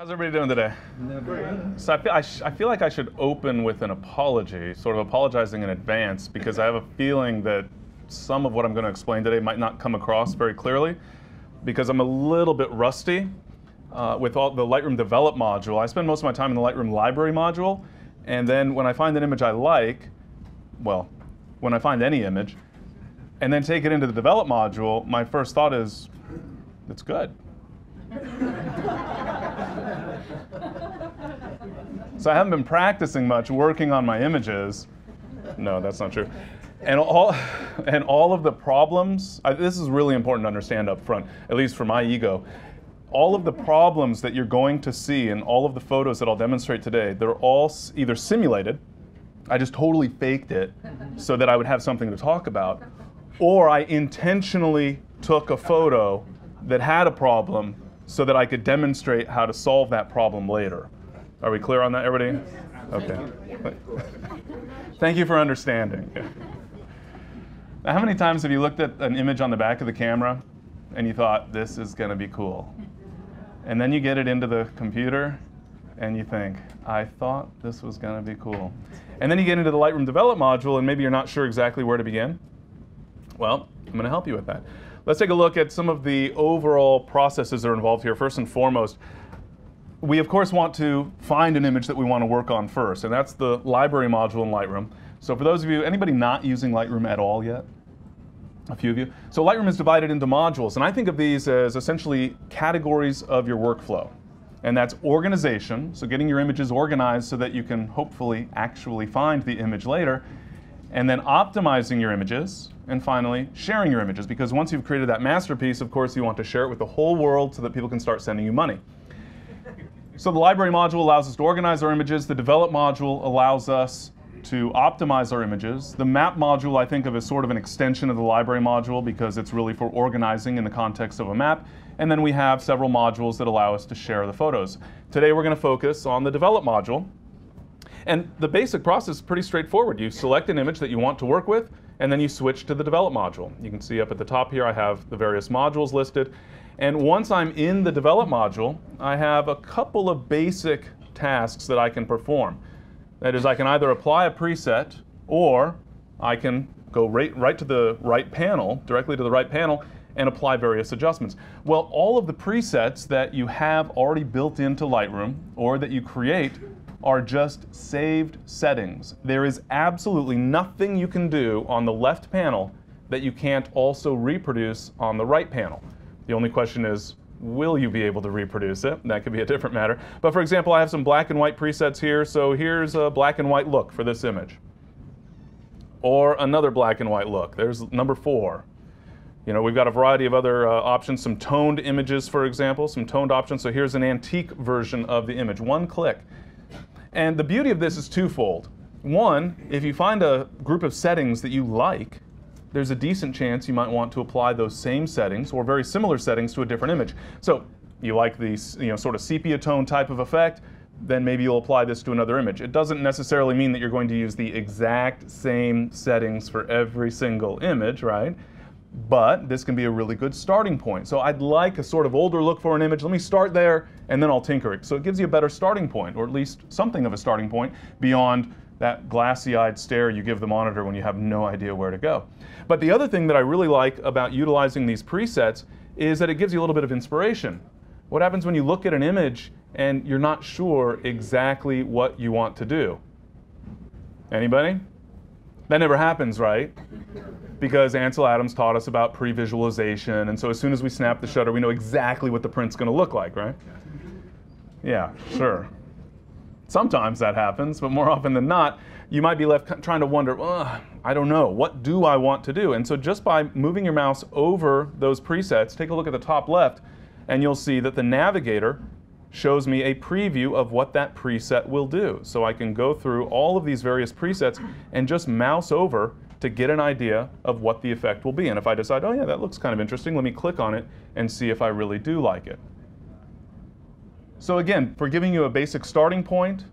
How's everybody doing today? So I feel like I should open with an apology, sort of apologizing in advance, because I have a feeling that some of what I'm going to explain today might not come across very clearly, because I'm a little bit rusty with all the Lightroom Develop module. I spend most of my time in the Lightroom Library module, and then when I find an image I like, well, when I find any image, and then take it into the Develop module, my first thought is, it's good. So I haven't been practicing much working on my images. No, that's not true. And all of the problems, this is really important to understand up front, at least for my ego. All of the problems that you're going to see in all of the photos that I'll demonstrate today, they're all either simulated, I just totally faked it so that I would have something to talk about, or I intentionally took a photo that had a problem so that I could demonstrate how to solve that problem later. Are we clear on that, everybody? Okay. Thank you for understanding. Now, how many times have you looked at an image on the back of the camera and you thought, this is going to be cool? And then you get it into the computer and you think, I thought this was going to be cool. And then you get into the Lightroom Develop module and maybe you're not sure exactly where to begin. Well, I'm going to help you with that. Let's take a look at some of the overall processes that are involved here. First and foremost, we of course want to find an image that we want to work on first, and that's the library module in Lightroom. So for those of you, anybody not using Lightroom at all yet? A few of you. So Lightroom is divided into modules, and I think of these as essentially categories of your workflow. And that's organization, so getting your images organized so that you can hopefully actually find the image later. And then optimizing your images, and finally sharing your images, because once you've created that masterpiece, of course you want to share it with the whole world so that people can start sending you money. So the library module allows us to organize our images. The develop module allows us to optimize our images. The map module I think of as sort of an extension of the library module because it's really for organizing in the context of a map. And then we have several modules that allow us to share the photos. Today we're going to focus on the develop module. And the basic process is pretty straightforward. You select an image that you want to work with, and then you switch to the develop module. You can see up at the top here I have the various modules listed. And once I'm in the develop module, I have a couple of basic tasks that I can perform. That is, I can either apply a preset, or I can go right to the right panel, directly to the right panel, and apply various adjustments. Well, all of the presets that you have already built into Lightroom, or that you create, are just saved settings. There is absolutely nothing you can do on the left panel that you can't also reproduce on the right panel. The only question is, will you be able to reproduce it? That could be a different matter. But for example, I have some black and white presets here, so here's a black and white look for this image. Or another black and white look. There's number 4. You know, we've got a variety of other options, some toned images, for example, some toned options. So here's an antique version of the image, one click. And the beauty of this is twofold. One, if you find a group of settings that you like, there's a decent chance you might want to apply those same settings or very similar settings to a different image. So you like the sort of sepia tone type of effect, then maybe you'll apply this to another image. It doesn't necessarily mean that you're going to use the exact same settings for every single image, right? But this can be a really good starting point. So I'd like a sort of older look for an image. Let me start there, and then I'll tinker it. So it gives you a better starting point, or at least something of a starting point, beyond that glassy-eyed stare you give the monitor when you have no idea where to go. But the other thing that I really like about utilizing these presets is that it gives you a little bit of inspiration. What happens when you look at an image and you're not sure exactly what you want to do? Anybody? That never happens, right? Because Ansel Adams taught us about pre-visualization, and so as soon as we snap the shutter, we know exactly what the print's going to look like, right? Yeah, sure. Sometimes that happens, but more often than not, you might be left trying to wonder, I don't know, what do I want to do? And so just by moving your mouse over those presets, take a look at the top left, and you'll see that the navigator shows me a preview of what that preset will do. So I can go through all of these various presets and just mouse over to get an idea of what the effect will be. And if I decide, oh yeah, that looks kind of interesting, let me click on it and see if I really do like it. So again, for giving you a basic starting point,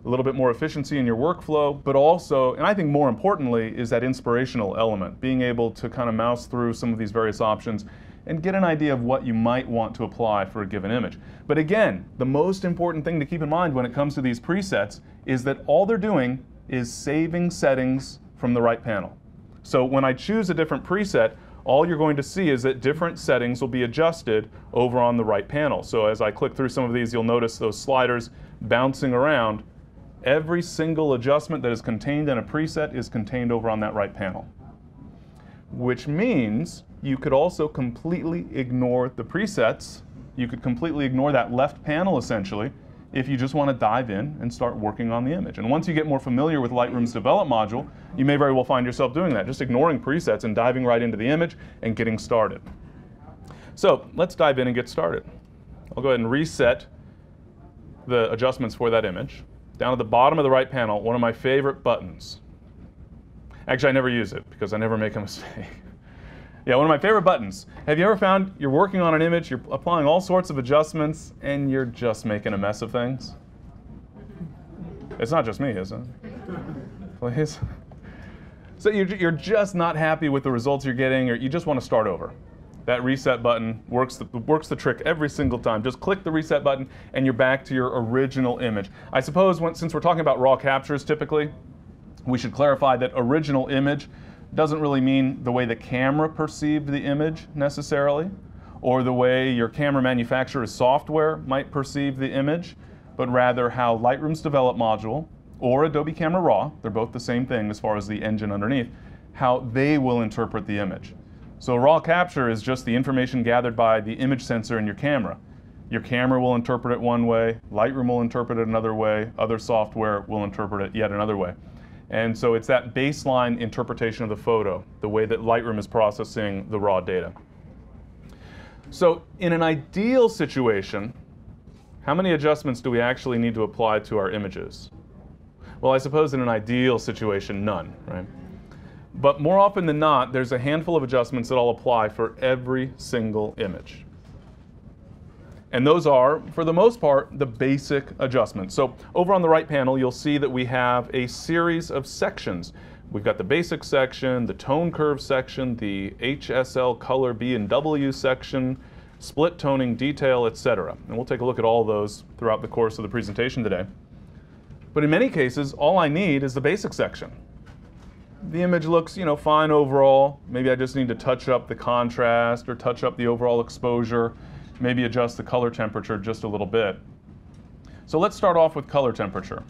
a little bit more efficiency in your workflow, but also, and I think more importantly, is that inspirational element, being able to kind of mouse through some of these various options and get an idea of what you might want to apply for a given image. But again, the most important thing to keep in mind when it comes to these presets is that all they're doing is saving settings from the right panel. So when I choose a different preset, all you're going to see is that different settings will be adjusted over on the right panel. So as I click through some of these, you'll notice those sliders bouncing around. Every single adjustment that is contained in a preset is contained over on that right panel. Which means you could also completely ignore the presets. You could completely ignore that left panel, essentially, if you just want to dive in and start working on the image. And once you get more familiar with Lightroom's Develop module, you may very well find yourself doing that, just ignoring presets and diving right into the image and getting started. So let's dive in and get started. I'll go ahead and reset the adjustments for that image. Down at the bottom of the right panel, one of my favorite buttons. Actually, I never use it because I never make a mistake. Yeah, one of my favorite buttons. Have you ever found you're working on an image, you're applying all sorts of adjustments, and you're just making a mess of things? It's not just me, is it? Please? So you're just not happy with the results you're getting, or you just want to start over. That reset button works the trick every single time. Just click the reset button, and you're back to your original image. I suppose since we're talking about raw captures typically, we should clarify that original image doesn't really mean the way the camera perceived the image necessarily, or the way your camera manufacturer's software might perceive the image, but rather how Lightroom's Develop module or Adobe Camera Raw, they're both the same thing as far as the engine underneath, how they will interpret the image. So raw capture is just the information gathered by the image sensor in your camera. Your camera will interpret it one way, Lightroom will interpret it another way, other software will interpret it yet another way. And so it's that baseline interpretation of the photo, the way that Lightroom is processing the raw data. So in an ideal situation, how many adjustments do we actually need to apply to our images? Well, I suppose in an ideal situation, none, right? But more often than not, there's a handful of adjustments that I'll apply for every single image. And those are, for the most part, the basic adjustments. So over on the right panel, you'll see that we have a series of sections. We've got the basic section, the tone curve section, the HSL Color B and W section, split toning, detail, etc. And we'll take a look at all those throughout the course of the presentation today. But in many cases, all I need is the basic section. The image looks, fine overall. Maybe I just need to touch up the contrast or touch up the overall exposure, maybe adjust the color temperature just a little bit. So let's start off with color temperature.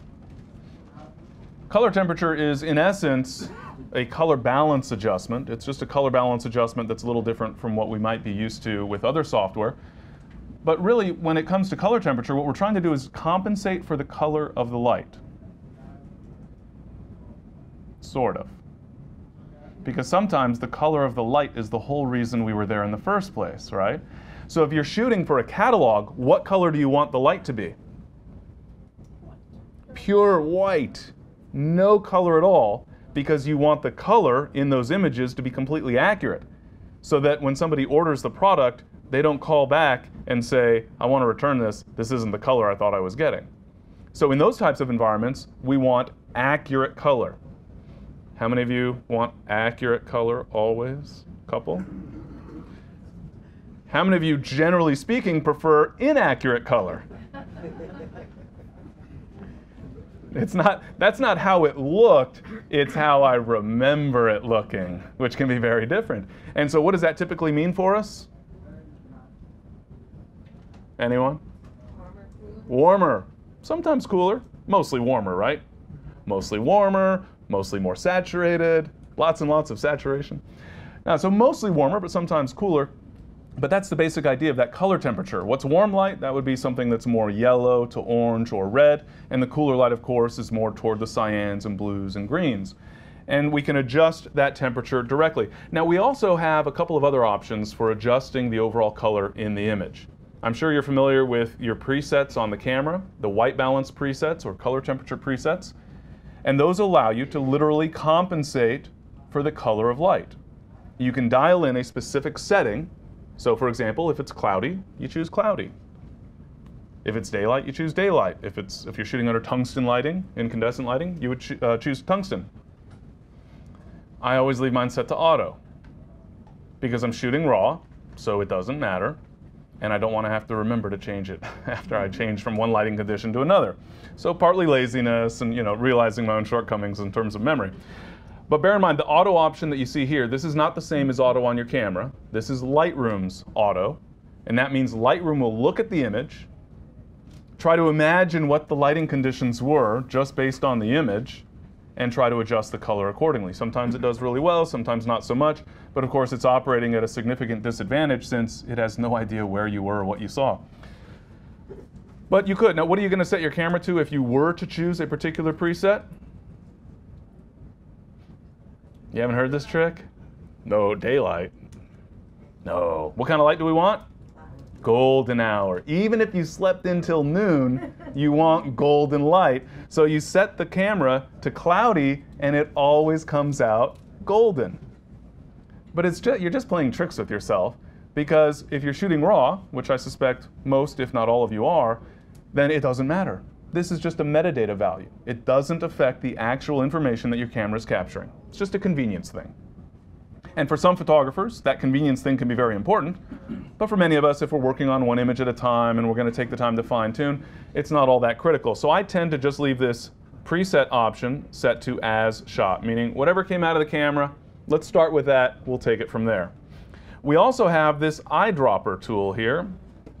Color temperature is, in essence, a color balance adjustment. It's just a color balance adjustment that's a little different from what we might be used to with other software. But really, when it comes to color temperature, what we're trying to do is compensate for the color of the light. Sort of. Because sometimes the color of the light is the whole reason we were there in the first place, right? So if you're shooting for a catalog, what color do you want the light to be? Pure white. No color at all, because you want the color in those images to be completely accurate, so that when somebody orders the product, they don't call back and say, I want to return this. This isn't the color I thought I was getting. So in those types of environments, we want accurate color. How many of you want accurate color always? Couple? How many of you, generally speaking, prefer inaccurate color? That's not how it looked, it's how I remember it looking, which can be very different. And so what does that typically mean for us? Anyone? Warmer. Sometimes cooler, mostly warmer, right? Mostly warmer, mostly more saturated, lots and lots of saturation. Now, so mostly warmer, but sometimes cooler. But that's the basic idea of that color temperature. What's warm light? That would be something that's more yellow to orange or red. And the cooler light, of course, is more toward the cyans and blues and greens. And we can adjust that temperature directly. Now, we also have a couple of other options for adjusting the overall color in the image. I'm sure you're familiar with your presets on the camera, the white balance presets or color temperature presets. And those allow you to literally compensate for the color of light. You can dial in a specific setting. So for example, if it's cloudy, you choose cloudy. If it's daylight, you choose daylight. If you're shooting under tungsten lighting, incandescent lighting, you would choose tungsten. I always leave mine set to auto because I'm shooting raw so it doesn't matter. And I don't want to have to remember to change it after I change from one lighting condition to another. So partly laziness and realizing my own shortcomings in terms of memory. But bear in mind, the auto option that you see here, this is not the same as auto on your camera. This is Lightroom's auto. And that means Lightroom will look at the image, try to imagine what the lighting conditions were just based on the image, and try to adjust the color accordingly. Sometimes it does really well, sometimes not so much, but of course it's operating at a significant disadvantage since it has no idea where you were or what you saw. But you could. Now, what are you going to set your camera to if you were to choose a particular preset? You haven't heard this trick? No, daylight. No. What kind of light do we want? Golden hour. Even if you slept until noon, you want golden light. So you set the camera to cloudy, and it always comes out golden. But you're just playing tricks with yourself, because if you're shooting raw, which I suspect most, if not all of you are, then it doesn't matter. This is just a metadata value. It doesn't affect the actual information that your camera is capturing. It's just a convenience thing. And for some photographers, that convenience thing can be very important. But for many of us, if we're working on one image at a time and we're going to take the time to fine tune, it's not all that critical. So I tend to just leave this preset option set to as shot, meaning whatever came out of the camera, let's start with that, we'll take it from there. We also have this eyedropper tool here,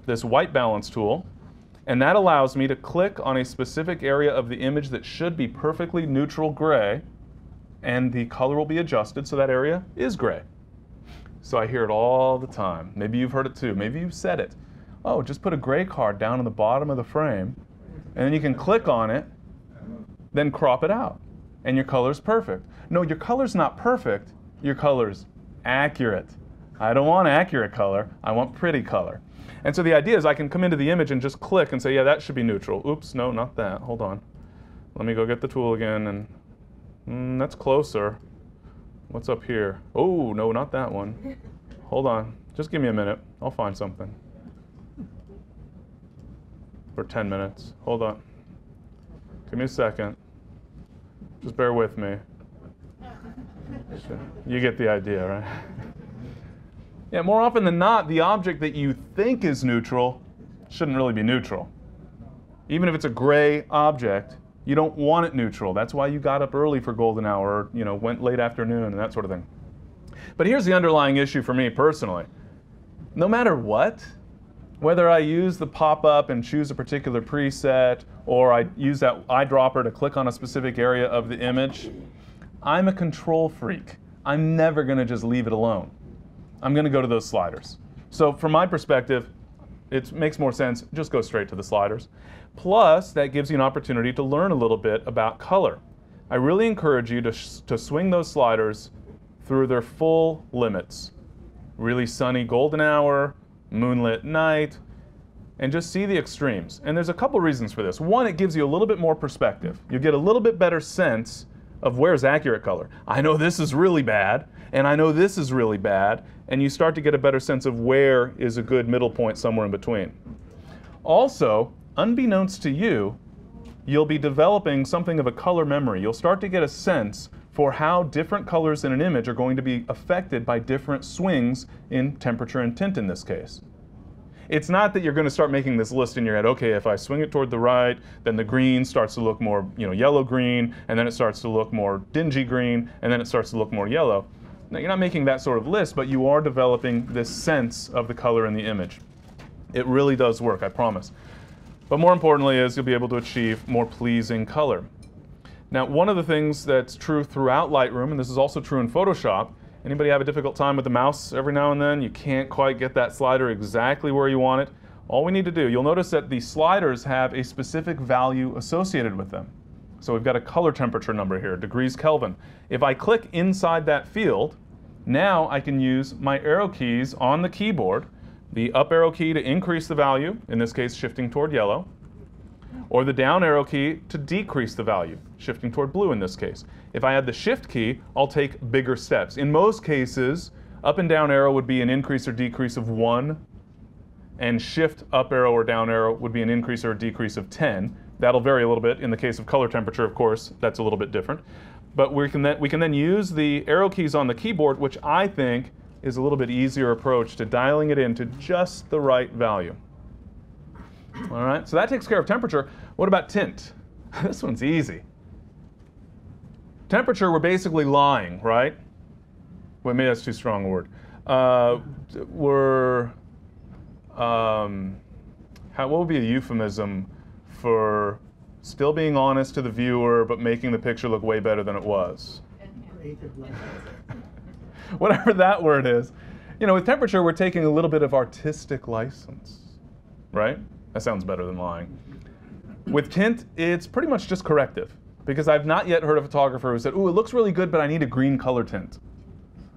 this white balance tool, and that allows me to click on a specific area of the image that should be perfectly neutral gray, and the color will be adjusted so that area is gray. So I hear it all the time. Maybe you've heard it too. Maybe you've said it. Oh, just put a gray card down in the bottom of the frame, and then you can click on it, then crop it out, and your color's perfect. No, your color's not perfect. Your color's accurate. I don't want accurate color. I want pretty color. And so the idea is I can come into the image and just click and say, yeah, that should be neutral. Oops, no, not that. Hold on. Let me go get the tool again, and that's closer. What's up here? Oh, no, not that one. Hold on. Just give me a minute. I'll find something. For 10 minutes. Hold on. Give me a second. Just bear with me. You get the idea, right? Yeah, more often than not, the object that you think is neutral shouldn't really be neutral. Even if it's a gray object, you don't want it neutral. That's why you got up early for golden hour, or went late afternoon and that sort of thing. But here's the underlying issue for me personally. No matter what, whether I use the pop-up and choose a particular preset, or I use that eyedropper to click on a specific area of the image, I'm a control freak. I'm never going to just leave it alone. I'm going to go to those sliders. So from my perspective, it makes more sense, just go straight to the sliders. Plus, that gives you an opportunity to learn a little bit about color. I really encourage you to swing those sliders through their full limits. Really sunny golden hour, moonlit night, and just see the extremes. And there's a couple reasons for this. One, it gives you a little bit more perspective. You get a little bit better sense of where's accurate color. I know this is really bad, and I know this is really bad, and you start to get a better sense of where is a good middle point somewhere in between. Also, unbeknownst to you, you'll be developing something of a color memory. You'll start to get a sense for how different colors in an image are going to be affected by different swings in temperature and tint in this case. It's not that you're going to start making this list in your head, okay, if I swing it toward the right, then the green starts to look more yellow-green, and then it starts to look more dingy green, and then it starts to look more yellow. Now, you're not making that sort of list, but you are developing this sense of the color in the image. It really does work, I promise. But more importantly is you'll be able to achieve more pleasing color. Now, one of the things that's true throughout Lightroom, and this is also true in Photoshop, anybody have a difficult time with the mouse every now and then? You can't quite get that slider exactly where you want it. All we need to do, you'll notice that the sliders have a specific value associated with them. So we've got a color temperature number here, degrees Kelvin. If I click inside that field, now I can use my arrow keys on the keyboard, the up arrow key to increase the value, in this case shifting toward yellow, or the down arrow key to decrease the value, shifting toward blue in this case. If I add the shift key, I'll take bigger steps. In most cases, up and down arrow would be an increase or decrease of 1, and shift up arrow or down arrow would be an increase or a decrease of 10. That'll vary a little bit. In the case of color temperature, of course, that's a little bit different. But we can then use the arrow keys on the keyboard, which I think is a little bit easier approach to dialing it into just the right value. All right, so that takes care of temperature. What about tint? This one's easy. Temperature, we're basically lying, right? Well, maybe that's too strong a word. What would be a euphemism for still being honest to the viewer, but making the picture look way better than it was? Whatever that word is. You know, with temperature, we're taking a little bit of artistic license, right? That sounds better than lying. With tint, it's pretty much just corrective, because I've not yet heard a photographer who said, ooh, it looks really good, but I need a green color tint.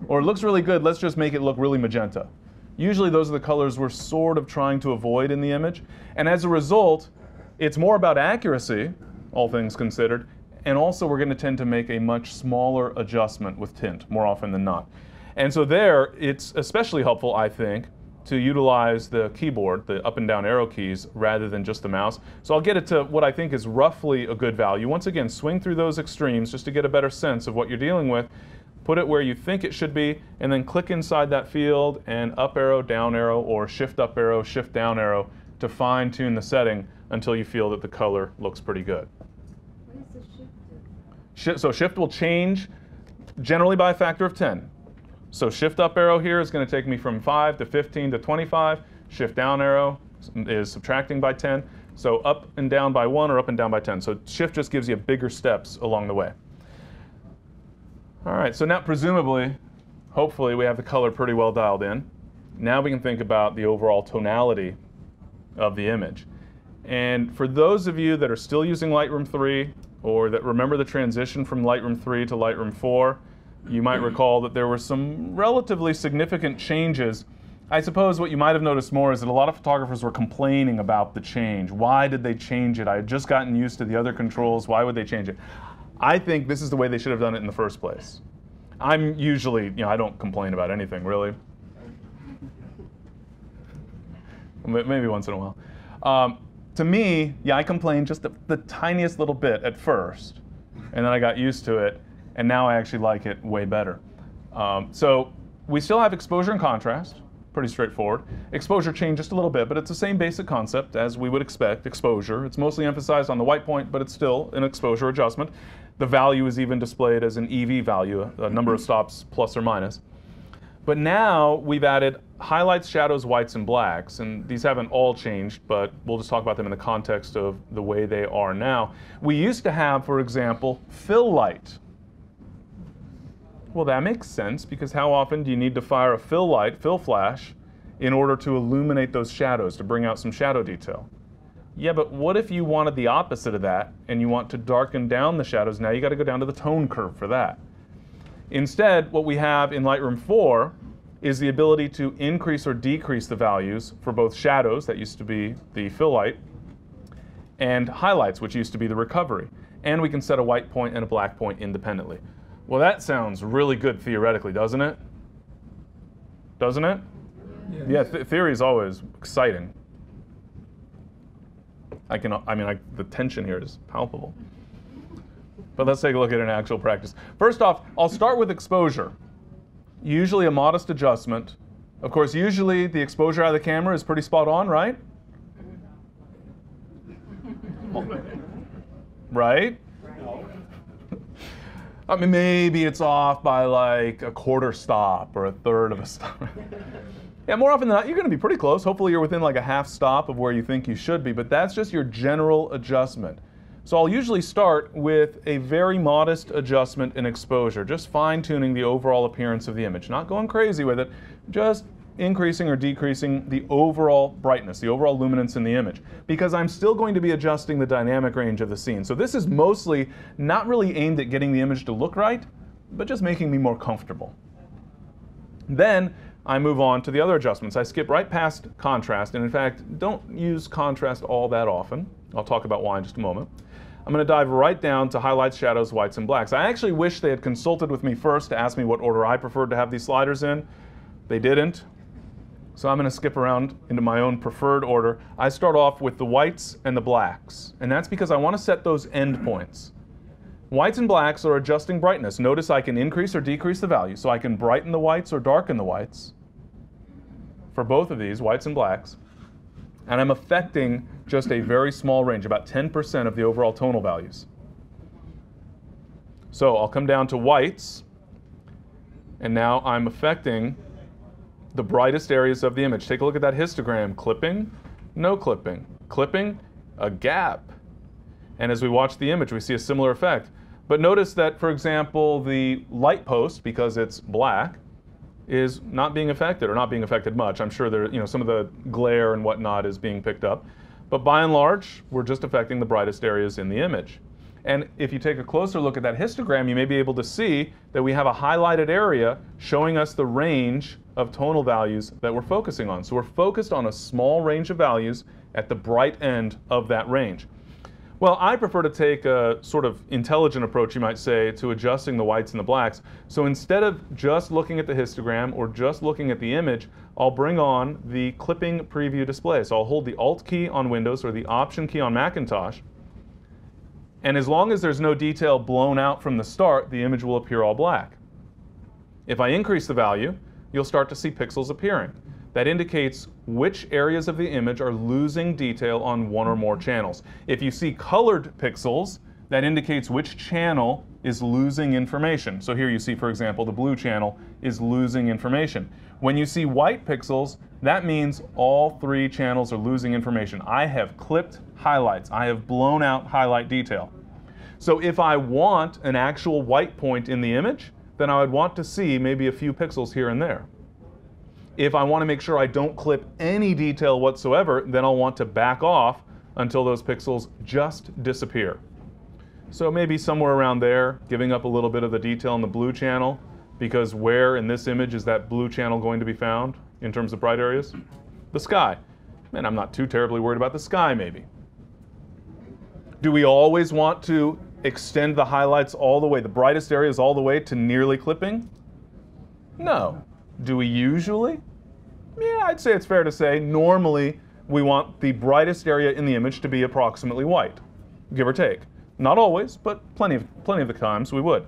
Or it looks really good, let's just make it look really magenta. Usually those are the colors we're sort of trying to avoid in the image. And as a result, it's more about accuracy, all things considered, and also we're going to tend to make a much smaller adjustment with tint, more often than not. And so there, it's especially helpful, I think, to utilize the keyboard, the up and down arrow keys, rather than just the mouse. So I'll get it to what I think is roughly a good value. Once again, swing through those extremes just to get a better sense of what you're dealing with. Put it where you think it should be, and then click inside that field and up arrow, down arrow, or shift up arrow, shift down arrow to fine tune the setting until you feel that the color looks pretty good. What is the shift do? So shift will change generally by a factor of 10. So shift up arrow here is going to take me from 5 to 15 to 25. Shift down arrow is subtracting by 10. So up and down by 1 or up and down by 10. So shift just gives you bigger steps along the way. All right, so now presumably, hopefully we have the color pretty well dialed in. Now we can think about the overall tonality of the image. And for those of you that are still using Lightroom 3 or that remember the transition from Lightroom 3 to Lightroom 4, you might recall that there were some relatively significant changes. I suppose what you might have noticed more is that a lot of photographers were complaining about the change. Why did they change it? I had just gotten used to the other controls. Why would they change it? I think this is the way they should have done it in the first place. I'm usually, you know, I don't complain about anything, really. Maybe once in a while. To me, yeah, I complained just the tiniest little bit at first, and then I got used to it, and now I actually like it way better. So we still have exposure and contrast, pretty straightforward. Exposure changed just a little bit, but it's the same basic concept as we would expect, exposure. It's mostly emphasized on the white point, but it's still an exposure adjustment. The value is even displayed as an EV value, a number of stops plus or minus. But now we've added highlights, shadows, whites, and blacks, and these haven't all changed, but we'll just talk about them in the context of the way they are now. We used to have, for example, fill light. Well, that makes sense, because how often do you need to fire a fill light, fill flash, in order to illuminate those shadows, to bring out some shadow detail? Yeah, but what if you wanted the opposite of that, and you want to darken down the shadows? Now you got to go down to the tone curve for that. Instead, what we have in Lightroom 4 is the ability to increase or decrease the values for both shadows, that used to be the fill light, and highlights, which used to be the recovery. And we can set a white point and a black point independently. Well, that sounds really good theoretically, doesn't it? Doesn't it? Yeah, theory is always exciting. The tension here is palpable. But let's take a look at an actual practice. First off, I'll start with exposure. Usually a modest adjustment. Of course, usually the exposure out of the camera is pretty spot on, right? Right? I mean, maybe it's off by like a quarter stop or a third of a stop. Yeah, more often than not, you're going to be pretty close. Hopefully you're within like a half stop of where you think you should be, but that's just your general adjustment. So I'll usually start with a very modest adjustment in exposure, just fine-tuning the overall appearance of the image. Not going crazy with it, just increasing or decreasing the overall brightness, the overall luminance in the image, because I'm still going to be adjusting the dynamic range of the scene. So this is mostly not really aimed at getting the image to look right, but just making me more comfortable. Then I move on to the other adjustments. I skip right past contrast, and in fact, don't use contrast all that often. I'll talk about why in just a moment. I'm going to dive right down to highlights, shadows, whites, and blacks. I actually wish they had consulted with me first to ask me what order I preferred to have these sliders in. They didn't. So I'm going to skip around into my own preferred order. I start off with the whites and the blacks, and that's because I want to set those end points. Whites and blacks are adjusting brightness. Notice I can increase or decrease the value. So I can brighten the whites or darken the whites for both of these, whites and blacks. And I'm affecting just a very small range, about 10% of the overall tonal values. So I'll come down to whites, and now I'm affecting the brightest areas of the image. Take a look at that histogram. Clipping, no clipping. Clipping, a gap. And as we watch the image, we see a similar effect. But notice that, for example, the light post, because it's black, is not being affected, or not being affected much. I'm sure there, some of the glare and whatnot is being picked up. But by and large, we're just affecting the brightest areas in the image. And if you take a closer look at that histogram, you may be able to see that we have a highlighted area showing us the range of tonal values that we're focusing on. So we're focused on a small range of values at the bright end of that range. Well, I prefer to take a sort of intelligent approach, you might say, to adjusting the whites and the blacks. So instead of just looking at the histogram or just looking at the image, I'll bring on the clipping preview display. So I'll hold the Alt key on Windows or the Option key on Macintosh. And as long as there's no detail blown out from the start, the image will appear all black. If I increase the value, you'll start to see pixels appearing. That indicates which areas of the image are losing detail on one or more channels. If you see colored pixels, that indicates which channel is losing information. So here you see, for example, the blue channel is losing information. When you see white pixels, that means all three channels are losing information. I have clipped highlights. I have blown out highlight detail. So if I want an actual white point in the image, then I would want to see maybe a few pixels here and there. If I want to make sure I don't clip any detail whatsoever, then I'll want to back off until those pixels just disappear. So maybe somewhere around there, giving up a little bit of the detail in the blue channel, because where in this image is that blue channel going to be found in terms of bright areas? The sky. And I'm not too terribly worried about the sky, maybe. Do we always want to extend the highlights all the way, the brightest areas all the way to nearly clipping? No. Do we usually? Yeah, I'd say it's fair to say normally we want the brightest area in the image to be approximately white, give or take. Not always, but plenty of the times we would.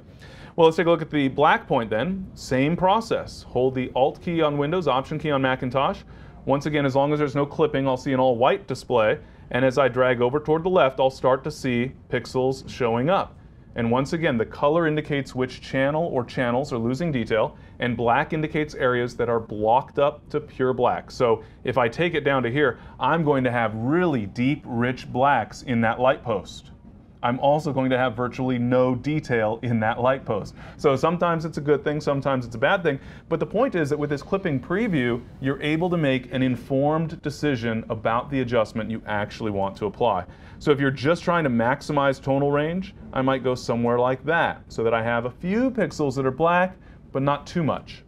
Well, let's take a look at the black point then. Same process. Hold the Alt key on Windows, Option key on Macintosh. Once again, as long as there's no clipping, I'll see an all white display. And as I drag over toward the left, I'll start to see pixels showing up. And once again, the color indicates which channel or channels are losing detail, and black indicates areas that are blocked up to pure black. So if I take it down to here, I'm going to have really deep, rich blacks in that light post. I'm also going to have virtually no detail in that light post. So sometimes it's a good thing, sometimes it's a bad thing, but the point is that with this clipping preview, you're able to make an informed decision about the adjustment you actually want to apply. So if you're just trying to maximize tonal range, I might go somewhere like that, so that I have a few pixels that are black, but not too much.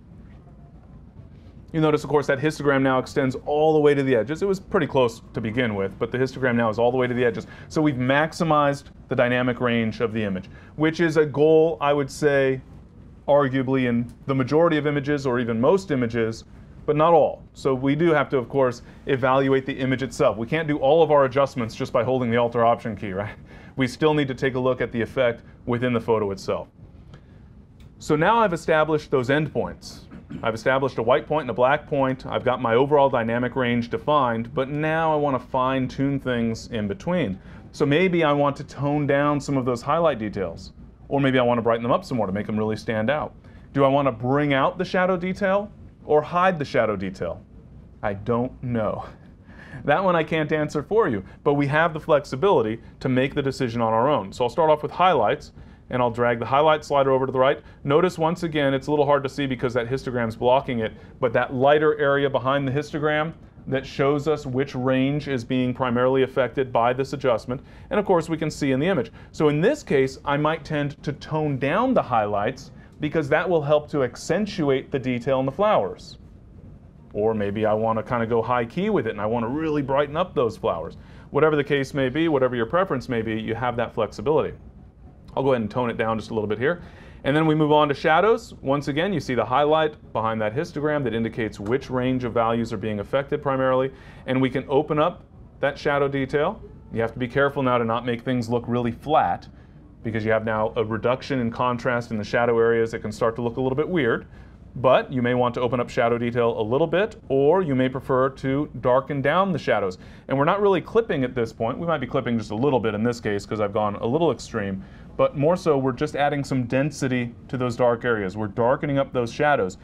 You notice, of course, that histogram now extends all the way to the edges. It was pretty close to begin with, but the histogram now is all the way to the edges. So we've maximized the dynamic range of the image, which is a goal, I would say, arguably in the majority of images, or even most images, but not all. So we do have to, of course, evaluate the image itself. We can't do all of our adjustments just by holding the Alt or Option key, right? We still need to take a look at the effect within the photo itself. So now I've established those endpoints. I've established a white point and a black point. I've got my overall dynamic range defined, but now I want to fine-tune things in between. So maybe I want to tone down some of those highlight details, or maybe I want to brighten them up some more to make them really stand out. Do I want to bring out the shadow detail or hide the shadow detail? I don't know. That one I can't answer for you, but we have the flexibility to make the decision on our own. So I'll start off with highlights, and I'll drag the highlight slider over to the right. Notice once again, it's a little hard to see because that histogram's blocking it, but that lighter area behind the histogram that shows us which range is being primarily affected by this adjustment, and of course we can see in the image. So in this case, I might tend to tone down the highlights because that will help to accentuate the detail in the flowers. Or maybe I want to kind of go high key with it and I want to really brighten up those flowers. Whatever the case may be, whatever your preference may be, you have that flexibility. I'll go ahead and tone it down just a little bit here. And then we move on to shadows. Once again, you see the highlight behind that histogram that indicates which range of values are being affected primarily. And we can open up that shadow detail. You have to be careful now to not make things look really flat. because you have now a reduction in contrast in the shadow areas that can start to look a little bit weird. But you may want to open up shadow detail a little bit, or you may prefer to darken down the shadows. And we're not really clipping at this point. We might be clipping just a little bit in this case because I've gone a little extreme. But more so, we're just adding some density to those dark areas. We're darkening up those shadows.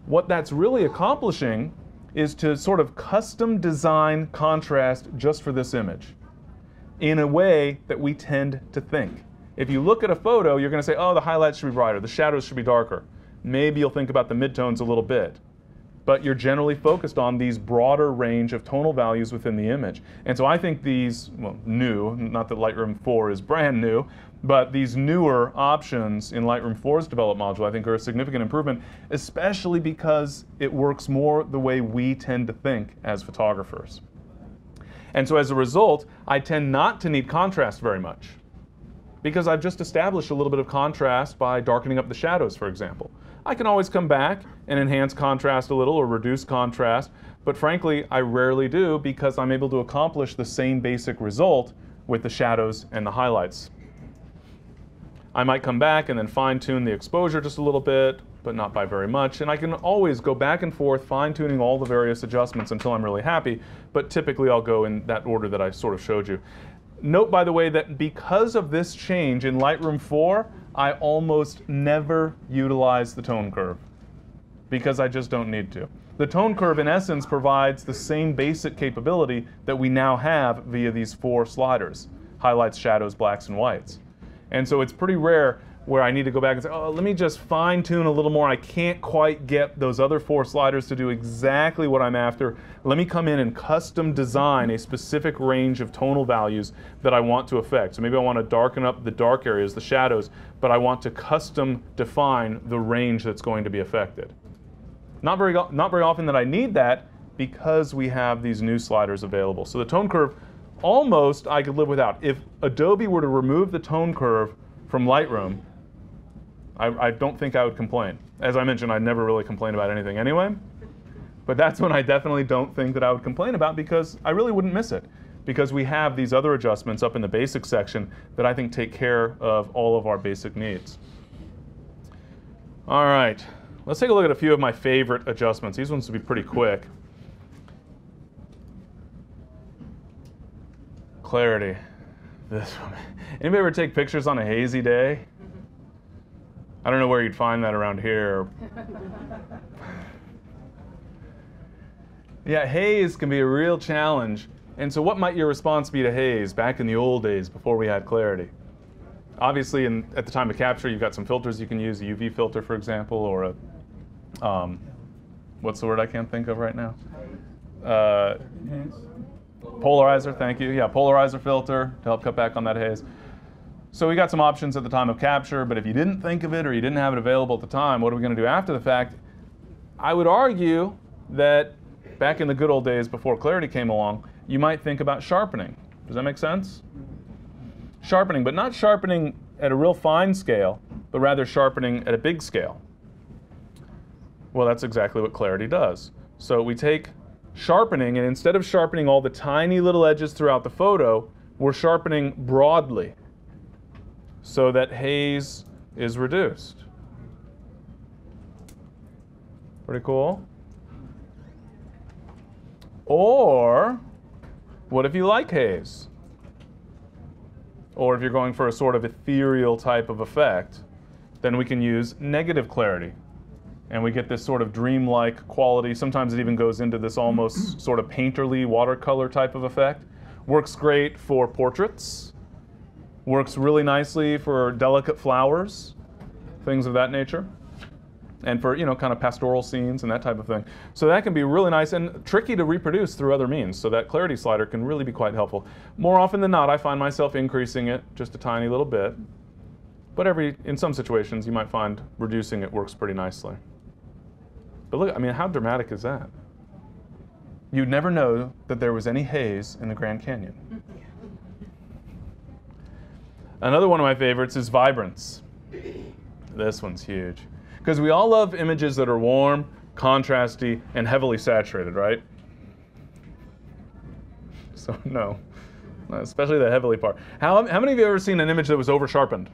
What that's really accomplishing is to sort of custom design contrast just for this image in a way that we tend to think. If you look at a photo, you're going to say, oh, the highlights should be brighter, the shadows should be darker. Maybe you'll think about the midtones a little bit. But you're generally focused on these broader range of tonal values within the image. And so I think these, well, new, not that Lightroom 4 is brand new, but these newer options in Lightroom 4's developed module I think are a significant improvement, especially because it works more the way we tend to think as photographers. And so as a result, I tend not to need contrast very much, because I've just established a little bit of contrast by darkening up the shadows, for example. I can always come back and enhance contrast a little or reduce contrast, but frankly, I rarely do because I'm able to accomplish the same basic result with the shadows and the highlights. I might come back and then fine-tune the exposure just a little bit, but not by very much, and I can always go back and forth fine-tuning all the various adjustments until I'm really happy, but typically I'll go in that order that I sort of showed you. Note, by the way, that because of this change in Lightroom 4, I almost never utilize the tone curve because I just don't need to. The tone curve, in essence, provides the same basic capability that we now have via these 4 sliders: highlights, shadows, blacks, and whites. And so it's pretty rare where I need to go back and say, oh, let me just fine-tune a little more. I can't quite get those other 4 sliders to do exactly what I'm after. Let me come in and custom design a specific range of tonal values that I want to affect. So maybe I want to darken up the dark areas, the shadows, but I want to custom define the range that's going to be affected. Not very often that I need that because we have these new sliders available. So the tone curve, almost I could live without. If Adobe were to remove the tone curve from Lightroom, I don't think I would complain. As I mentioned, I never really complain about anything anyway. But that's when I definitely don't think that I would complain about, because I really wouldn't miss it. Because we have these other adjustments up in the basic section that I think take care of all of our basic needs. All right, let's take a look at a few of my favorite adjustments. These ones will be pretty quick. Clarity. This one. Anybody ever take pictures on a hazy day? I don't know where you'd find that around here. Yeah, haze can be a real challenge. And so what might your response be to haze back in the old days before we had clarity? Obviously, at the time of capture, you've got some filters you can use, a UV filter, for example, or a, what's the word I can't think of right now? Polarizer, thank you. Yeah, polarizer filter to help cut back on that haze. So we got some options at the time of capture, but if you didn't think of it or you didn't have it available at the time, what are we going to do after the fact? I would argue that back in the good old days before clarity came along, you might think about sharpening. Does that make sense? Sharpening, but not sharpening at a real fine scale, but rather sharpening at a big scale. Well, that's exactly what clarity does. So we take sharpening, and instead of sharpening all the tiny little edges throughout the photo, we're sharpening broadly so that haze is reduced. Pretty cool. Or what if you like haze? Or if you're going for a sort of ethereal type of effect, then we can use negative clarity. And we get this sort of dreamlike quality. Sometimes it even goes into this almost sort of painterly watercolor type of effect. Works great for portraits. Works really nicely for delicate flowers, things of that nature. And for, you know, kind of pastoral scenes and that type of thing. So that can be really nice and tricky to reproduce through other means. So that clarity slider can really be quite helpful. More often than not, I find myself increasing it just a tiny little bit. But in some situations, you might find reducing it works pretty nicely. But look, I mean, how dramatic is that? You'd never know that there was any haze in the Grand Canyon. Another one of my favorites is Vibrance. This one's huge. Because we all love images that are warm, contrasty, and heavily saturated, right? So no, especially the heavily part. How many of you have ever seen an image that was over sharpened?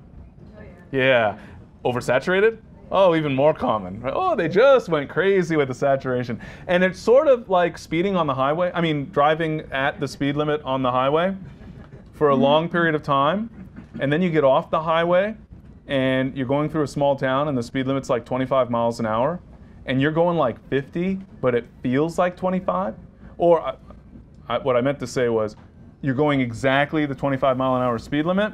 Oh, yeah. Yeah. Oversaturated? Oh, even more common. Oh, they just went crazy with the saturation. And it's sort of like speeding on the highway. I mean, driving at the speed limit on the highway for a long period of time. And then you get off the highway and you're going through a small town and the speed limit's like 25 miles an hour. And you're going like 50, but it feels like 25. Or what I meant to say was, you're going exactly the 25 mile an hour speed limit,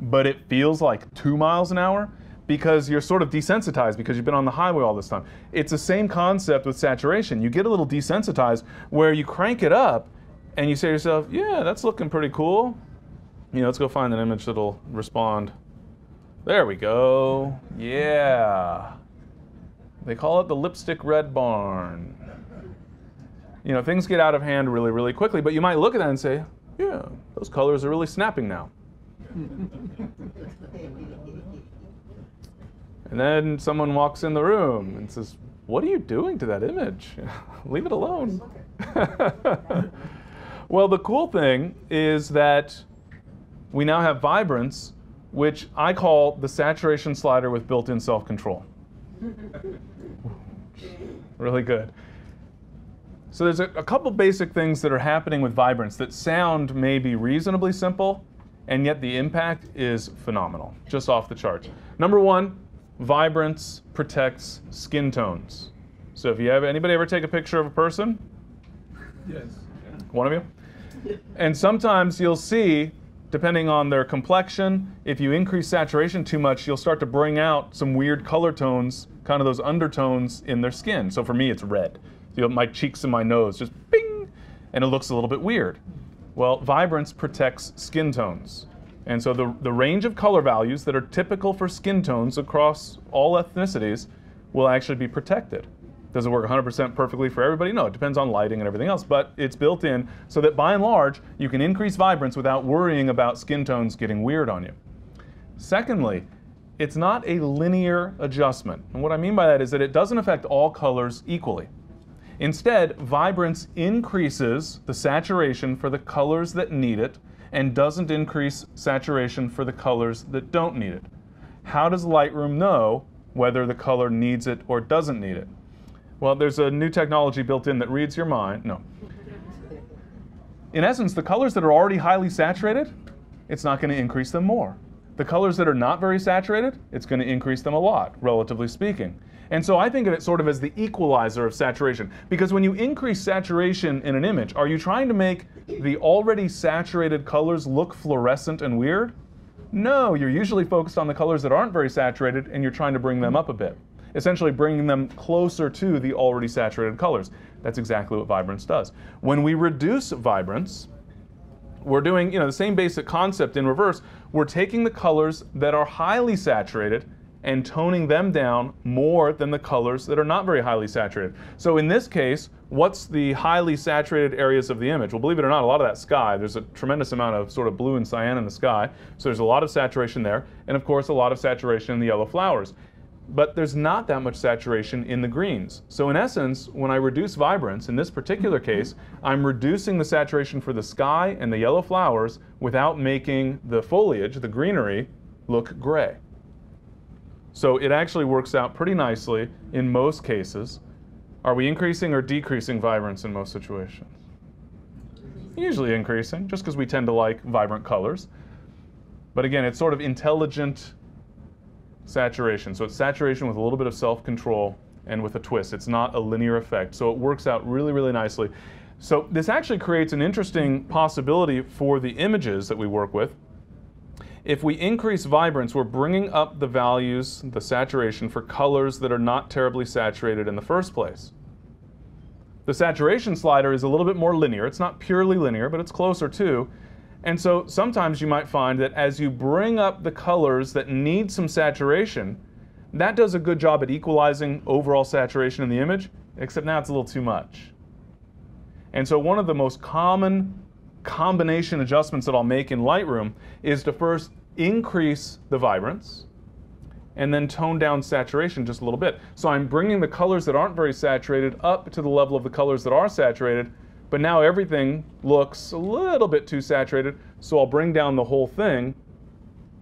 but it feels like 2 miles an hour because you're sort of desensitized because you've been on the highway all this time. It's the same concept with saturation. You get a little desensitized where you crank it up and you say to yourself, yeah, that's looking pretty cool. You know, let's go find an image that'll respond. There we go. Yeah. They call it the lipstick red barn. You know, things get out of hand really, really quickly, but you might look at that and say, yeah, those colors are really snapping now. And then someone walks in the room and says, what are you doing to that image? Leave it alone. Well, the cool thing is that we now have Vibrance, which I call the saturation slider with built-in self-control. Really good. So there's a couple basic things that are happening with Vibrance that sound maybe reasonably simple, and yet the impact is phenomenal, just off the charts. Number one, Vibrance protects skin tones. So if you have anybody ever take a picture of a person? Yes. One of you? And sometimes you'll see, depending on their complexion, if you increase saturation too much, you'll start to bring out some weird color tones, kind of those undertones in their skin. So for me, it's red. You know, my cheeks and my nose just bing, and it looks a little bit weird. Well, Vibrance protects skin tones. And so the range of color values that are typical for skin tones across all ethnicities will actually be protected. Does it work 100% perfectly for everybody? No, it depends on lighting and everything else, but it's built in so that by and large, you can increase Vibrance without worrying about skin tones getting weird on you. Secondly, it's not a linear adjustment. And what I mean by that is that it doesn't affect all colors equally. Instead, Vibrance increases the saturation for the colors that need it and doesn't increase saturation for the colors that don't need it. How does Lightroom know whether the color needs it or doesn't need it? Well, there's a new technology built in that reads your mind. No. In essence, the colors that are already highly saturated, it's not going to increase them more. The colors that are not very saturated, it's going to increase them a lot, relatively speaking. And so I think of it sort of as the equalizer of saturation. Because when you increase saturation in an image, are you trying to make the already saturated colors look fluorescent and weird? No, you're usually focused on the colors that aren't very saturated and you're trying to bring them up a bit. Essentially bringing them closer to the already saturated colors. That's exactly what Vibrance does. When we reduce Vibrance, we're doing the same basic concept in reverse. We're taking the colors that are highly saturated and toning them down more than the colors that are not very highly saturated. So in this case, what's the highly saturated areas of the image? Well, believe it or not, a lot of that sky, there's a tremendous amount of sort of blue and cyan in the sky, so there's a lot of saturation there, and of course a lot of saturation in the yellow flowers. But there's not that much saturation in the greens. So in essence, when I reduce Vibrance, in this particular case, I'm reducing the saturation for the sky and the yellow flowers without making the foliage, the greenery, look gray. So it actually works out pretty nicely in most cases. Are we increasing or decreasing Vibrance in most situations? Usually increasing, just because we tend to like vibrant colors. But again, it's sort of intelligent saturation. So it's saturation with a little bit of self-control and with a twist. It's not a linear effect. So it works out really, really nicely. So this actually creates an interesting possibility for the images that we work with. If we increase Vibrance, we're bringing up the values, the saturation, for colors that are not terribly saturated in the first place. The saturation slider is a little bit more linear. It's not purely linear, but it's closer to. And so sometimes you might find that as you bring up the colors that need some saturation, that does a good job at equalizing overall saturation in the image, except now it's a little too much. And so one of the most common combination adjustments that I'll make in Lightroom is to first increase the Vibrance and then tone down saturation just a little bit. So I'm bringing the colors that aren't very saturated up to the level of the colors that are saturated, but now everything looks a little bit too saturated, So I'll bring down the whole thing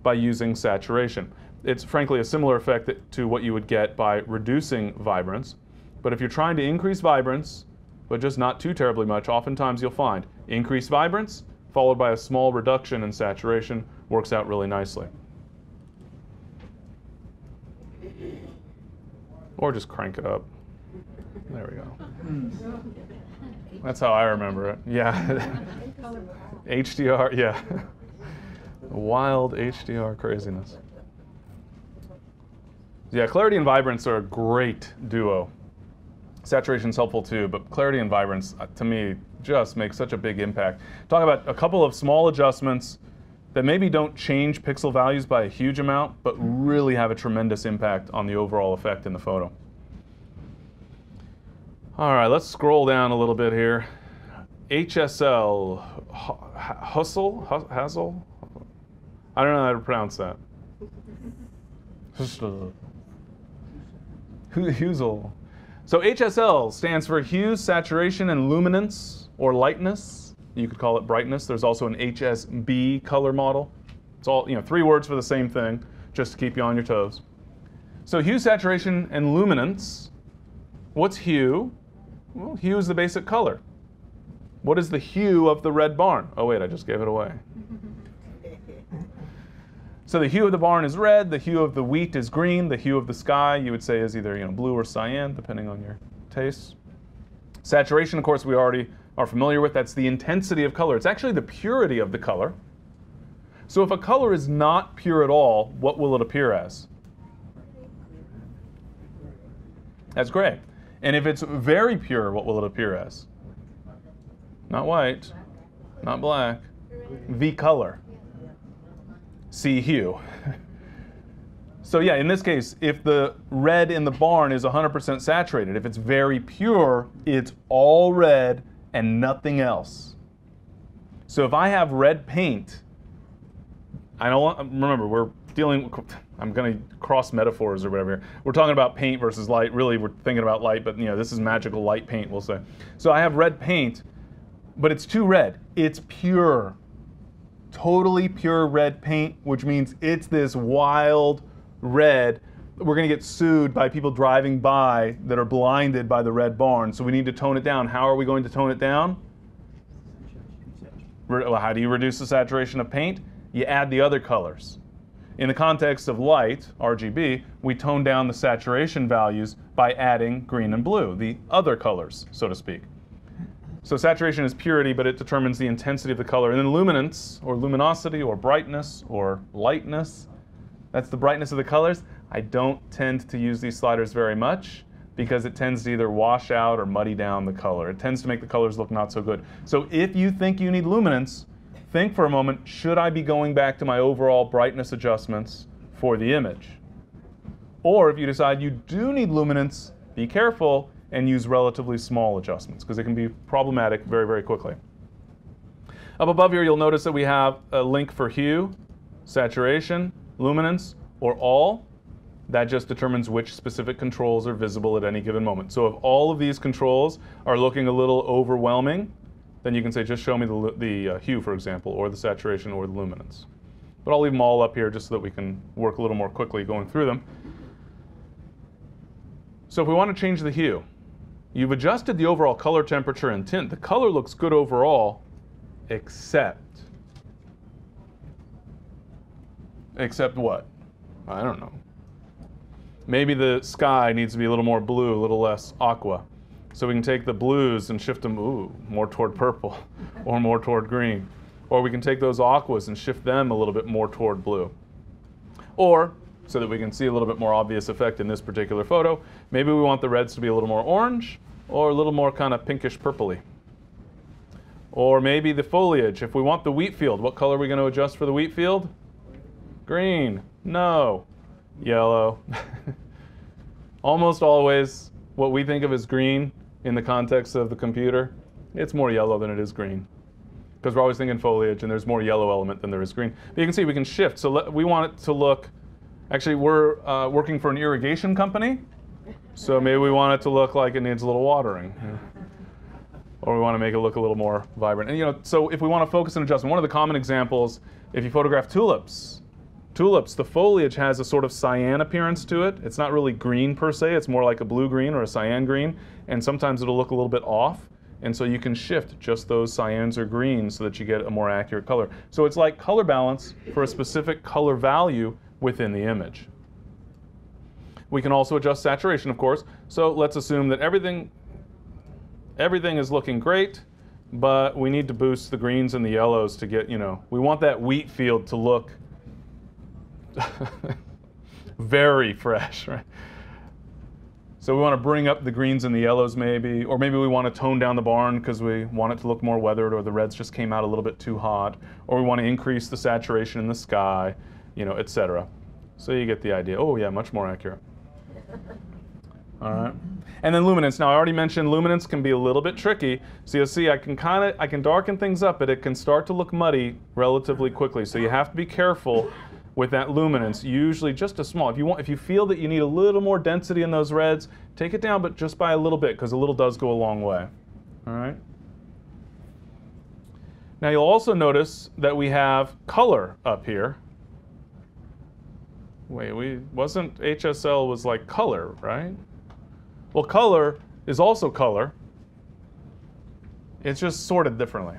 by using saturation. It's frankly a similar effect to what you would get by reducing vibrance. But if you're trying to increase vibrance, but just not too terribly much, oftentimes you'll find increased vibrance followed by a small reduction in saturation works out really nicely. Or just crank it up. There we go. That's how I remember it. Yeah. HDR, yeah. Wild HDR craziness. Yeah, clarity and vibrance are a great duo. Saturation's helpful too, but clarity and vibrance, to me, just make such a big impact. Talk about a couple of small adjustments that maybe don't change pixel values by a huge amount, but really have a tremendous impact on the overall effect in the photo. All right, let's scroll down a little bit here. HSL, Hassel? I don't know how to pronounce that. Husel. So HSL stands for hue, saturation, and luminance, or lightness. You could call it brightness. There's also an HSB color model. It's all, 3 words for the same thing, just to keep you on your toes. So hue, saturation, and luminance. What's hue? Well, hue is the basic color. What is the hue of the red barn? Oh wait, I just gave it away. So the hue of the barn is red, the hue of the wheat is green, the hue of the sky you would say is either blue or cyan, depending on your tastes. Saturation, of course, we already are familiar with. That's the intensity of color. It's actually the purity of the color. So if a color is not pure at all, what will it appear as? As gray. And if it's very pure, what will it appear as? Not white, not black, the color. See hue. So yeah, in this case, if the red in the barn is 100% saturated, if it's very pure, it's all red and nothing else. So if I have red paint, remember, we're dealing, I'm going to cross metaphors or whatever. We're talking about paint versus light. Really, we're thinking about light, but this is magical light paint, we'll say. So I have red paint, but it's too red. It's pure. Totally pure red paint, which means it's this wild red. We're going to get sued by people driving by that are blinded by the red barn, so we need to tone it down. How are we going to tone it down? Well, how do you reduce the saturation of paint? You add the other colors. In the context of light, RGB, we tone down the saturation values by adding green and blue, the other colors, so to speak. So saturation is purity, but it determines the intensity of the color. And then luminance, or luminosity, or brightness, or lightness, that's the brightness of the colors. I don't tend to use these sliders very much because it tends to either wash out or muddy down the color. It tends to make the colors look not so good. So if you think you need luminance, think for a moment, should I be going back to my overall brightness adjustments for the image? Or if you decide you do need luminance, be careful and use relatively small adjustments because it can be problematic very, very quickly. Up above here, you'll notice that we have a link for hue, saturation, luminance, or all. That just determines which specific controls are visible at any given moment. So if all of these controls are looking a little overwhelming, then you can say, just show me the hue, for example, or the saturation, or the luminance. But I'll leave them all up here just so that we can work a little more quickly going through them. So if we want to change the hue, you've adjusted the overall color temperature and tint. The color looks good overall, except what? I don't know. Maybe the sky needs to be a little more blue, a little less aqua. So we can take the blues and shift them, more toward purple or more toward green. Or we can take those aquas and shift them a little bit more toward blue. Or, so that we can see a little bit more obvious effect in this particular photo, maybe we want the reds to be a little more orange or a little more kind of pinkish purpley. Or maybe the foliage. If we want the wheat field, what color are we going to adjust for the wheat field? Green. No. Yellow. Almost always what we think of as green in the context of the computer, it's more yellow than it is green. Because we're always thinking foliage and there's more yellow element than there is green. But you can see we can shift. So we want it to look, actually we're working for an irrigation company. So maybe we want it to look like it needs a little watering. or we want to make it look a little more vibrant. And so if we want to focus and adjustment, one of the common examples, if you photograph tulips, the foliage has a sort of cyan appearance to it. It's not really green per se, it's more like a blue-green or a cyan green, and sometimes it'll look a little bit off. And so you can shift just those cyans or greens so that you get a more accurate color. So it's like color balance for a specific color value within the image. We can also adjust saturation, of course. So let's assume that everything is looking great, but we need to boost the greens and the yellows to get, we want that wheat field to look very fresh, right? So we want to bring up the greens and the yellows maybe, or maybe we want to tone down the barn because we want it to look more weathered, or the reds just came out a little bit too hot, or we want to increase the saturation in the sky, etc. So you get the idea. Oh yeah, much more accurate. All right. And then luminance. Now I already mentioned luminance can be a little bit tricky. So you'll see I can darken things up, but it can start to look muddy relatively quickly. So you have to be careful with that luminance, usually just a small. If you feel that you need a little more density in those reds, take it down, but just by a little bit, because a little does go a long way. All right. Now you'll also notice that we have color up here. Wait, wasn't HSL was like color, right? Well, color is also color. It's just sorted differently.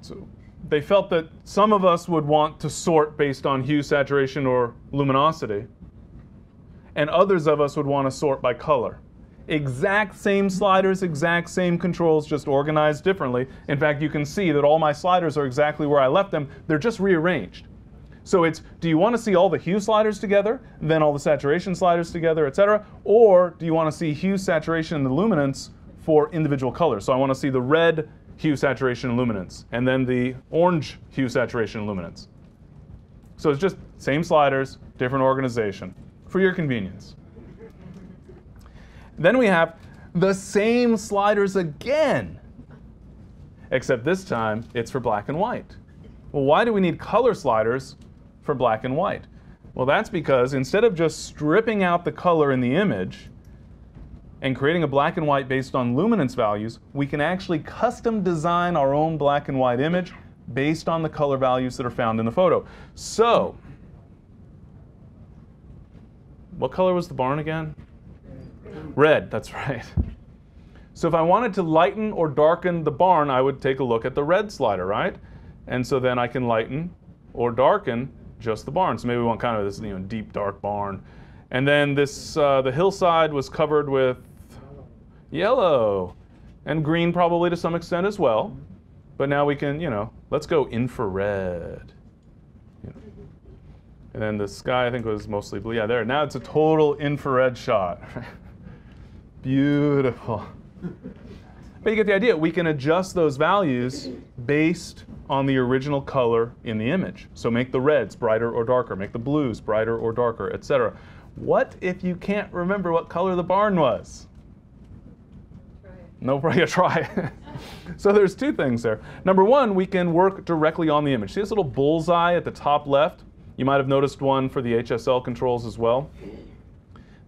So they felt that some of us would want to sort based on hue, saturation, or luminosity, and others of us would want to sort by color. Exact same sliders, exact same controls, just organized differently. In fact, you can see that all my sliders are exactly where I left them. They're just rearranged. So it's, do you want to see all the hue sliders together, then all the saturation sliders together, etc.? Or do you want to see hue, saturation, and the luminance for individual colors? So I want to see the red hue, saturation, and luminance, and then the orange hue, saturation, and luminance. So it's just same sliders, different organization, for your convenience. Then we have the same sliders again, except this time it's for black and white. Well, why do we need color sliders for black and white? Well, that's because instead of just stripping out the color in the image and creating a black and white based on luminance values, we can actually custom design our own black and white image based on the color values that are found in the photo. So, what color was the barn again? Red, that's right. So if I wanted to lighten or darken the barn, I would take a look at the red slider, right? And so then I can lighten or darken just the barn. So maybe we want kind of this deep dark barn. And then this the hillside was covered with yellow and green probably to some extent as well. But now we can, let's go infrared. And then the sky I think was mostly blue. Yeah, there. Now it's a total infrared shot. Beautiful. But you get the idea. We can adjust those values based on the original color in the image. So make the reds brighter or darker, make the blues brighter or darker, etc. What if you can't remember what color the barn was? No problem, try. So there's two things there. Number one, we can work directly on the image. See this little bullseye at the top left? You might have noticed one for the HSL controls as well.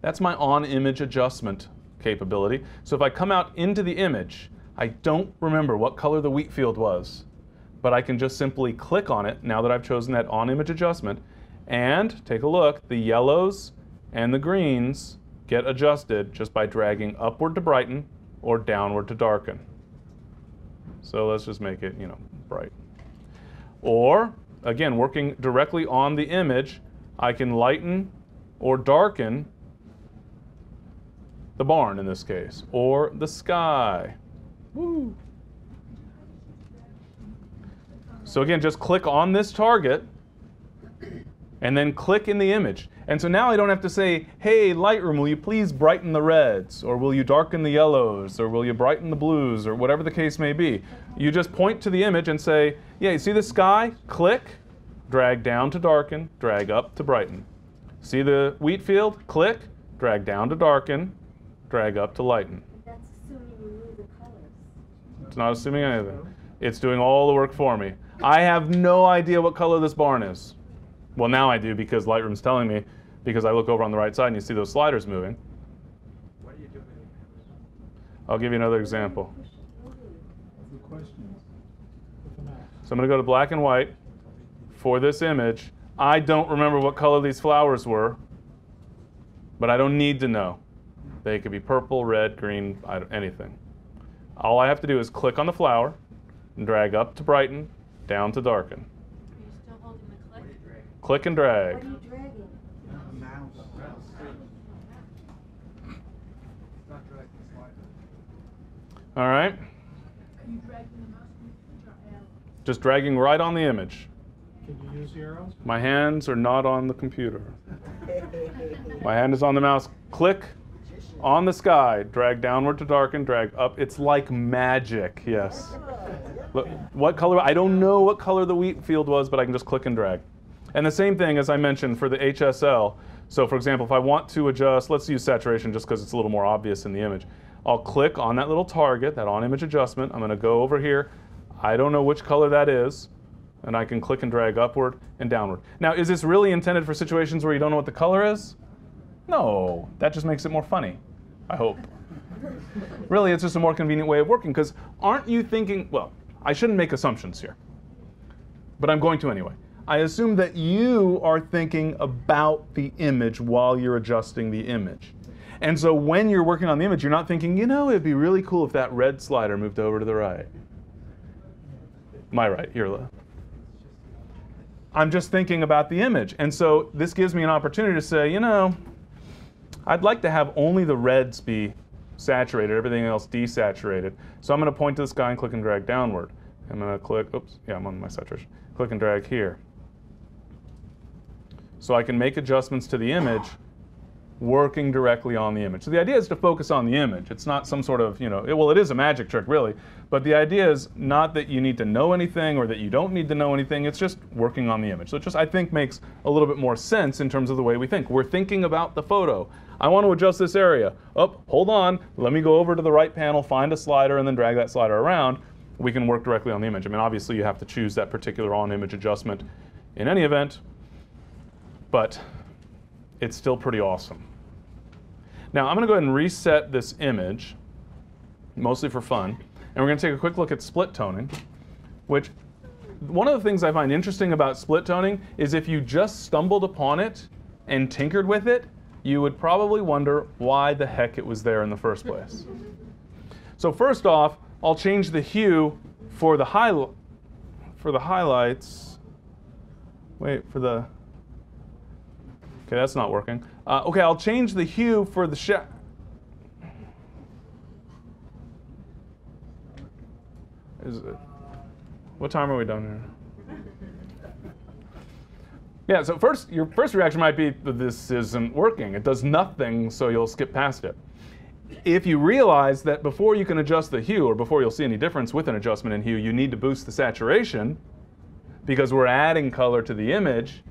That's my on-image adjustment capability. So if I come out into the image, I don't remember what color the wheat field was, but I can just simply click on it now that I've chosen that on-image adjustment, and take a look, the yellows and the greens get adjusted just by dragging upward to brighten or downward to darken. So let's just make it, bright. Or, again, working directly on the image, I can lighten or darken the barn in this case, or the sky. Woo. So again, just click on this target and then click in the image. And so now I don't have to say, hey, Lightroom, will you please brighten the reds? Or will you darken the yellows? Or will you brighten the blues? Or whatever the case may be. You just point to the image and say, yeah, you see the sky? Click, drag down to darken, drag up to brighten. See the wheat field? Click, drag down to darken, drag up to lighten. That's assuming you knew the colors. It's not assuming anything. It's doing all the work for me. I have no idea what color this barn is. Well, now I do because Lightroom's telling me, because I look over on the right side and you see those sliders moving. What do you do with I'll give you another example. So I'm going to go to black and white for this image. I don't remember what color these flowers were, but I don't need to know. They could be purple, red, green, anything. All I have to do is click on the flower and drag up to brighten, down to darken. Are you still holding the click? Click and drag. What are you dragging? All right. Are you dragging the mouse or arrow? Just dragging right on the image. Can you use the arrows? My hands are not on the computer. My hand is on the mouse. Click on the sky. Drag downward to darken. Drag up. It's like magic, yes. Look, what color? I don't know what color the wheat field was, but I can just click and drag. And the same thing as I mentioned for the HSL. So for example, if I want to adjust, let's use saturation just because it's a little more obvious in the image. I'll click on that little target, that on-image adjustment. I'm going to go over here. I don't know which color that is. And I can click and drag upward and downward. Now, is this really intended for situations where you don't know what the color is? No, that just makes it more funny, I hope. Really, it's just a more convenient way of working, because aren't you thinking, well, I shouldn't make assumptions here, but I'm going to anyway. I assume that you are thinking about the image while you're adjusting the image. And so when you're working on the image, you're not thinking, you know, it'd be really cool if that red slider moved over to the right. My right, your left. I'm just thinking about the image. And so this gives me an opportunity to say, you know, I'd like to have only the reds be saturated, everything else desaturated. So I'm going to point to the sky and click and drag downward. I'm going to click, oops, yeah, I'm on my saturation. Click and drag here. So I can make adjustments to the image working directly on the image. So the idea is to focus on the image. It's not some sort of, you know, well, it is a magic trick, really. But the idea is not that you need to know anything or that you don't need to know anything. It's just working on the image. So it just, I think, makes a little bit more sense in terms of the way we think. We're thinking about the photo. I want to adjust this area. Oh, hold on. Let me go over to the right panel, find a slider, and then drag that slider around. We can work directly on the image. I mean, obviously, you have to choose that particular on-image adjustment in any event. But it's still pretty awesome. Now, I'm going to go ahead and reset this image, mostly for fun. And we're going to take a quick look at split toning, which one of the things I find interesting about split toning is if you just stumbled upon it and tinkered with it, you would probably wonder why the heck it was there in the first place. So first off, I'll change the hue for the highlights. Wait, for the... Okay, that's not working. Okay, I'll change the hue for the shadow. What time are we done here? Yeah, so your first reaction might be that this isn't working. It does nothing, so you'll skip past it. If you realize that before you can adjust the hue, or before you'll see any difference with an adjustment in hue, you need to boost the saturation, because we're adding color to the image,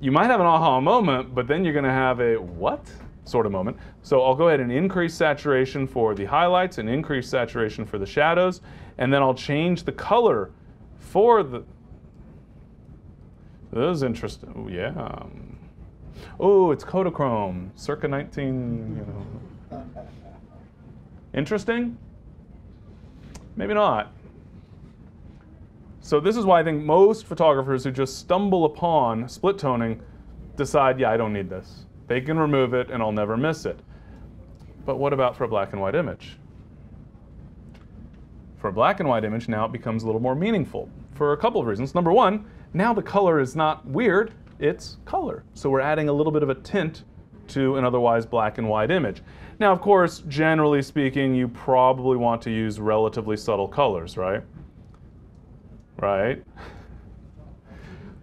you might have an aha moment, but then you're going to have a what sort of moment. So I'll go ahead and increase saturation for the highlights and increase saturation for the shadows, and then I'll change the color for the... That was interesting. Oh, yeah. Oh, it's Kodachrome, circa 19, you know. Interesting? Maybe not. So this is why I think most photographers who just stumble upon split toning decide, yeah, I don't need this. They can remove it and I'll never miss it. But what about for a black and white image? For a black and white image, now it becomes a little more meaningful for a couple of reasons. Number one, now the color is not weird, it's color. So we're adding a little bit of a tint to an otherwise black and white image. Now, of course, generally speaking, you probably want to use relatively subtle colors, right? Right?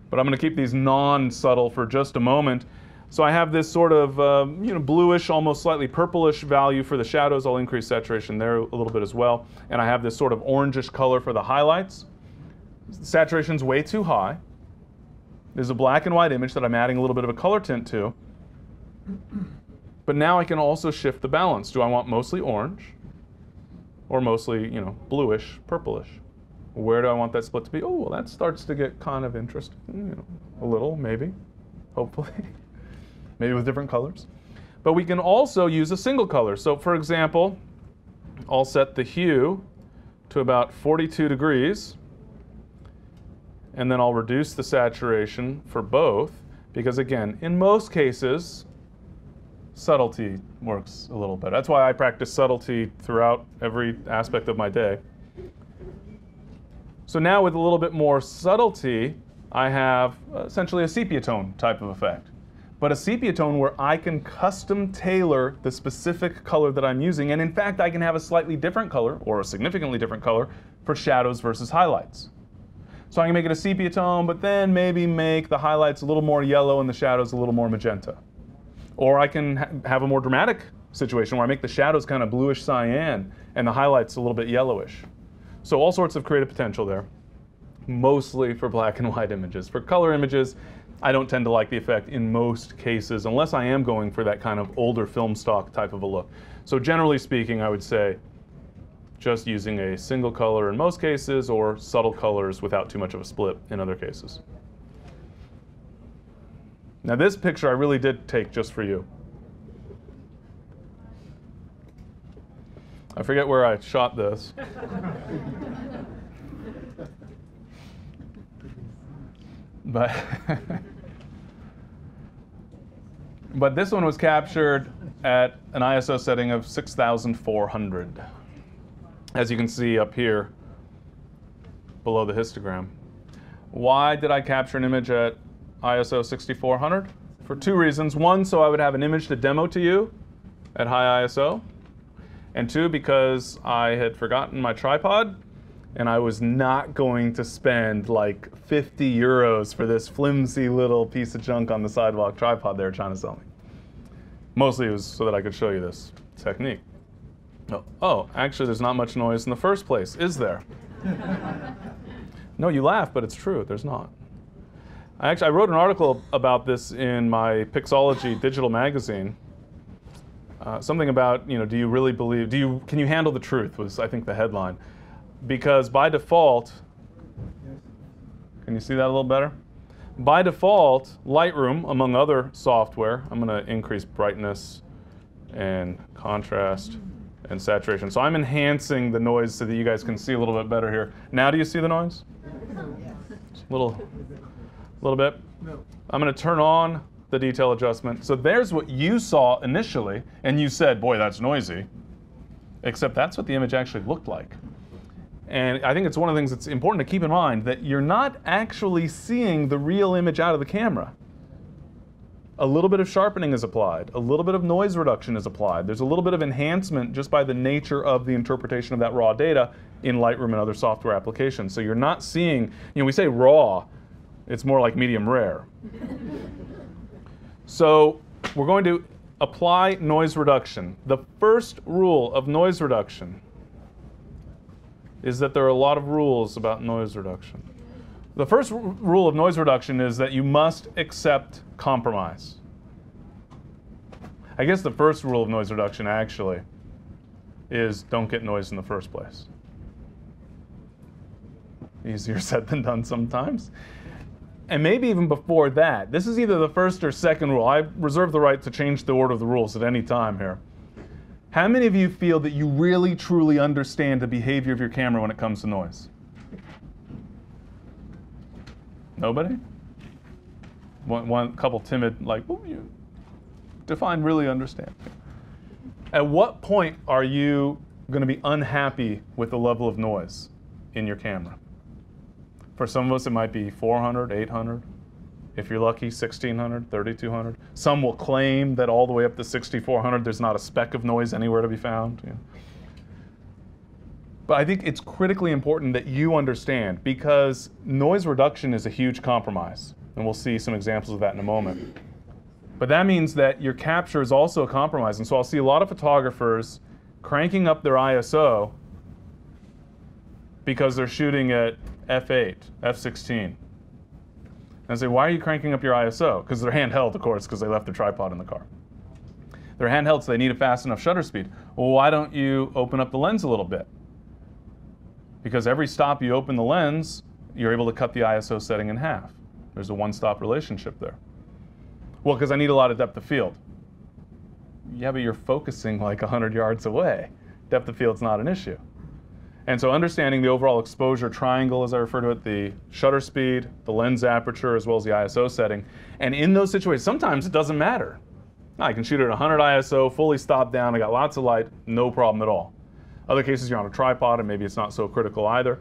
But I'm going to keep these non-subtle for just a moment. So I have this sort of bluish, almost slightly purplish value for the shadows. I'll increase saturation there a little bit as well. And I have this sort of orangish color for the highlights. Saturation's way too high. There's a black and white image that I'm adding a little bit of a color tint to. But now I can also shift the balance. Do I want mostly orange or mostly, bluish, purplish? Where do I want that split to be? Oh, well, that starts to get kind of interesting, a little, maybe, hopefully, maybe with different colors. But we can also use a single color. So for example, I'll set the hue to about 42 degrees, and then I'll reduce the saturation for both, because again, in most cases, subtlety works a little better. That's why I practice subtlety throughout every aspect of my day. So now with a little bit more subtlety, I have essentially a sepia tone type of effect. But a sepia tone where I can custom tailor the specific color that I'm using, and in fact I can have a slightly different color, or a significantly different color, for shadows versus highlights. So I can make it a sepia tone, but then maybe make the highlights a little more yellow and the shadows a little more magenta. Or I can have a more dramatic situation where I make the shadows kind of bluish cyan and the highlights a little bit yellowish. So all sorts of creative potential there, mostly for black and white images. For color images, I don't tend to like the effect in most cases, unless I am going for that kind of older film stock type of a look. So generally speaking, I would say just using a single color in most cases, or subtle colors without too much of a split in other cases. Now this picture I really did take just for you. I forget where I shot this. But this one was captured at an ISO setting of 6,400. As you can see up here below the histogram. Why did I capture an image at ISO 6400? For two reasons. One, so I would have an image to demo to you at high ISO. And two, because I had forgotten my tripod and I was not going to spend like 50 euros for this flimsy little piece of junk on the sidewalk tripod they were trying to sell me. Mostly it was so that I could show you this technique. Oh, actually there's not much noise in the first place, is there? No, you laugh, but it's true, there's not. I wrote an article about this in my Pixology digital magazine. Something about, do you really believe, can you handle the truth was, I think, the headline. Because by default, can you see that a little better? By default, Lightroom, among other software, I'm going to increase brightness and contrast and saturation. So I'm enhancing the noise so that you guys can see a little bit better here. Now do you see the noise? A little bit? No. I'm going to turn on the detail adjustment. So there's what you saw initially, and you said, boy, that's noisy. Except that's what the image actually looked like. And I think it's one of the things that's important to keep in mind, that you're not actually seeing the real image out of the camera. A little bit of sharpening is applied. A little bit of noise reduction is applied. There's a little bit of enhancement just by the nature of the interpretation of that raw data in Lightroom and other software applications. So you're not seeing, we say raw, it's more like medium rare. So we're going to apply noise reduction. The first rule of noise reduction is that there are a lot of rules about noise reduction. The first rule of noise reduction is that you must accept compromise. I guess the first rule of noise reduction actually is don't get noise in the first place. Easier said than done sometimes. And maybe even before that, this is either the first or second rule. I reserve the right to change the order of the rules at any time here. How many of you feel that you really truly understand the behavior of your camera when it comes to noise? Nobody? One couple timid, like, oh, you define really understand. At what point are you going to be unhappy with the level of noise in your camera? For some of us, it might be 400, 800. If you're lucky, 1600, 3200. Some will claim that all the way up to 6400, there's not a speck of noise anywhere to be found. But I think it's critically important that you understand, because noise reduction is a huge compromise. And we'll see some examples of that in a moment. But that means that your capture is also a compromise. And so I'll see a lot of photographers cranking up their ISO because they're shooting at f8, f16. And I say, why are you cranking up your ISO? Because they're handheld, of course, because they left their tripod in the car. They're handheld, so they need a fast enough shutter speed. Well, why don't you open up the lens a little bit? Because every stop you open the lens, you're able to cut the ISO setting in half. There's a one-stop relationship there. Well, because I need a lot of depth of field. Yeah, but you're focusing like 100 yards away. depth of field's not an issue. And so understanding the overall exposure triangle, as I refer to it, the shutter speed, the lens aperture, as well as the ISO setting. And in those situations, sometimes it doesn't matter. I can shoot at 100 ISO, fully stopped down, I got lots of light, no problem at all. Other cases you're on a tripod and maybe it's not so critical either.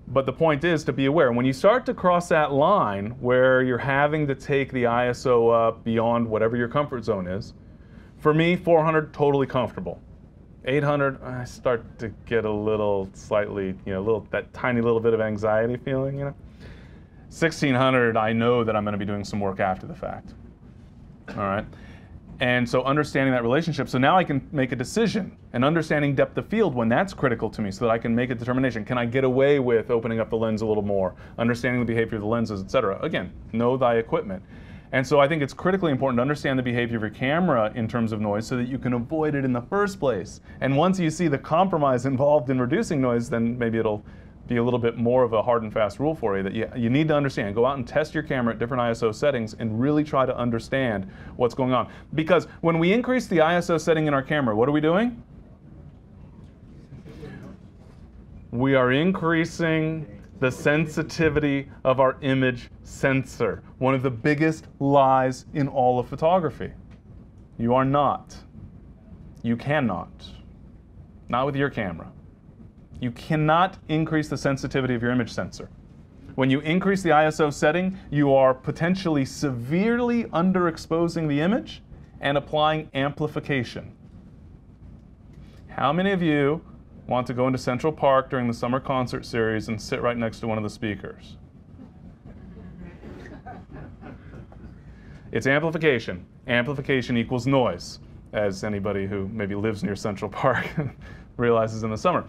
But the point is to be aware, when you start to cross that line where you're having to take the ISO up beyond whatever your comfort zone is, for me, 400, totally comfortable. 800, I start to get a little slightly, that tiny little bit of anxiety feeling, 1600, I know that I'm going to be doing some work after the fact. All right. And so understanding that relationship, so now I can make a decision, and understanding depth of field when that's critical to me so that I can make a determination. Can I get away with opening up the lens a little more, understanding the behavior of the lenses, et cetera. Again, know thy equipment. And so I think it's critically important to understand the behavior of your camera in terms of noise so that you can avoid it in the first place. And once you see the compromise involved in reducing noise, then maybe it'll be a little bit more of a hard and fast rule for you that you need to understand. Go out and test your camera at different ISO settings and really try to understand what's going on. Because when we increase the ISO setting in our camera, what are we doing? We are increasing the sensitivity of our image sensor. One of the biggest lies in all of photography. You are not. You cannot. Not with your camera. You cannot increase the sensitivity of your image sensor. When you increase the ISO setting, you are potentially severely underexposing the image and applying amplification. How many of you want to go into Central Park during the summer concert series and sit right next to one of the speakers? It's amplification. Amplification equals noise, as anybody who maybe lives near Central Park realizes in the summer.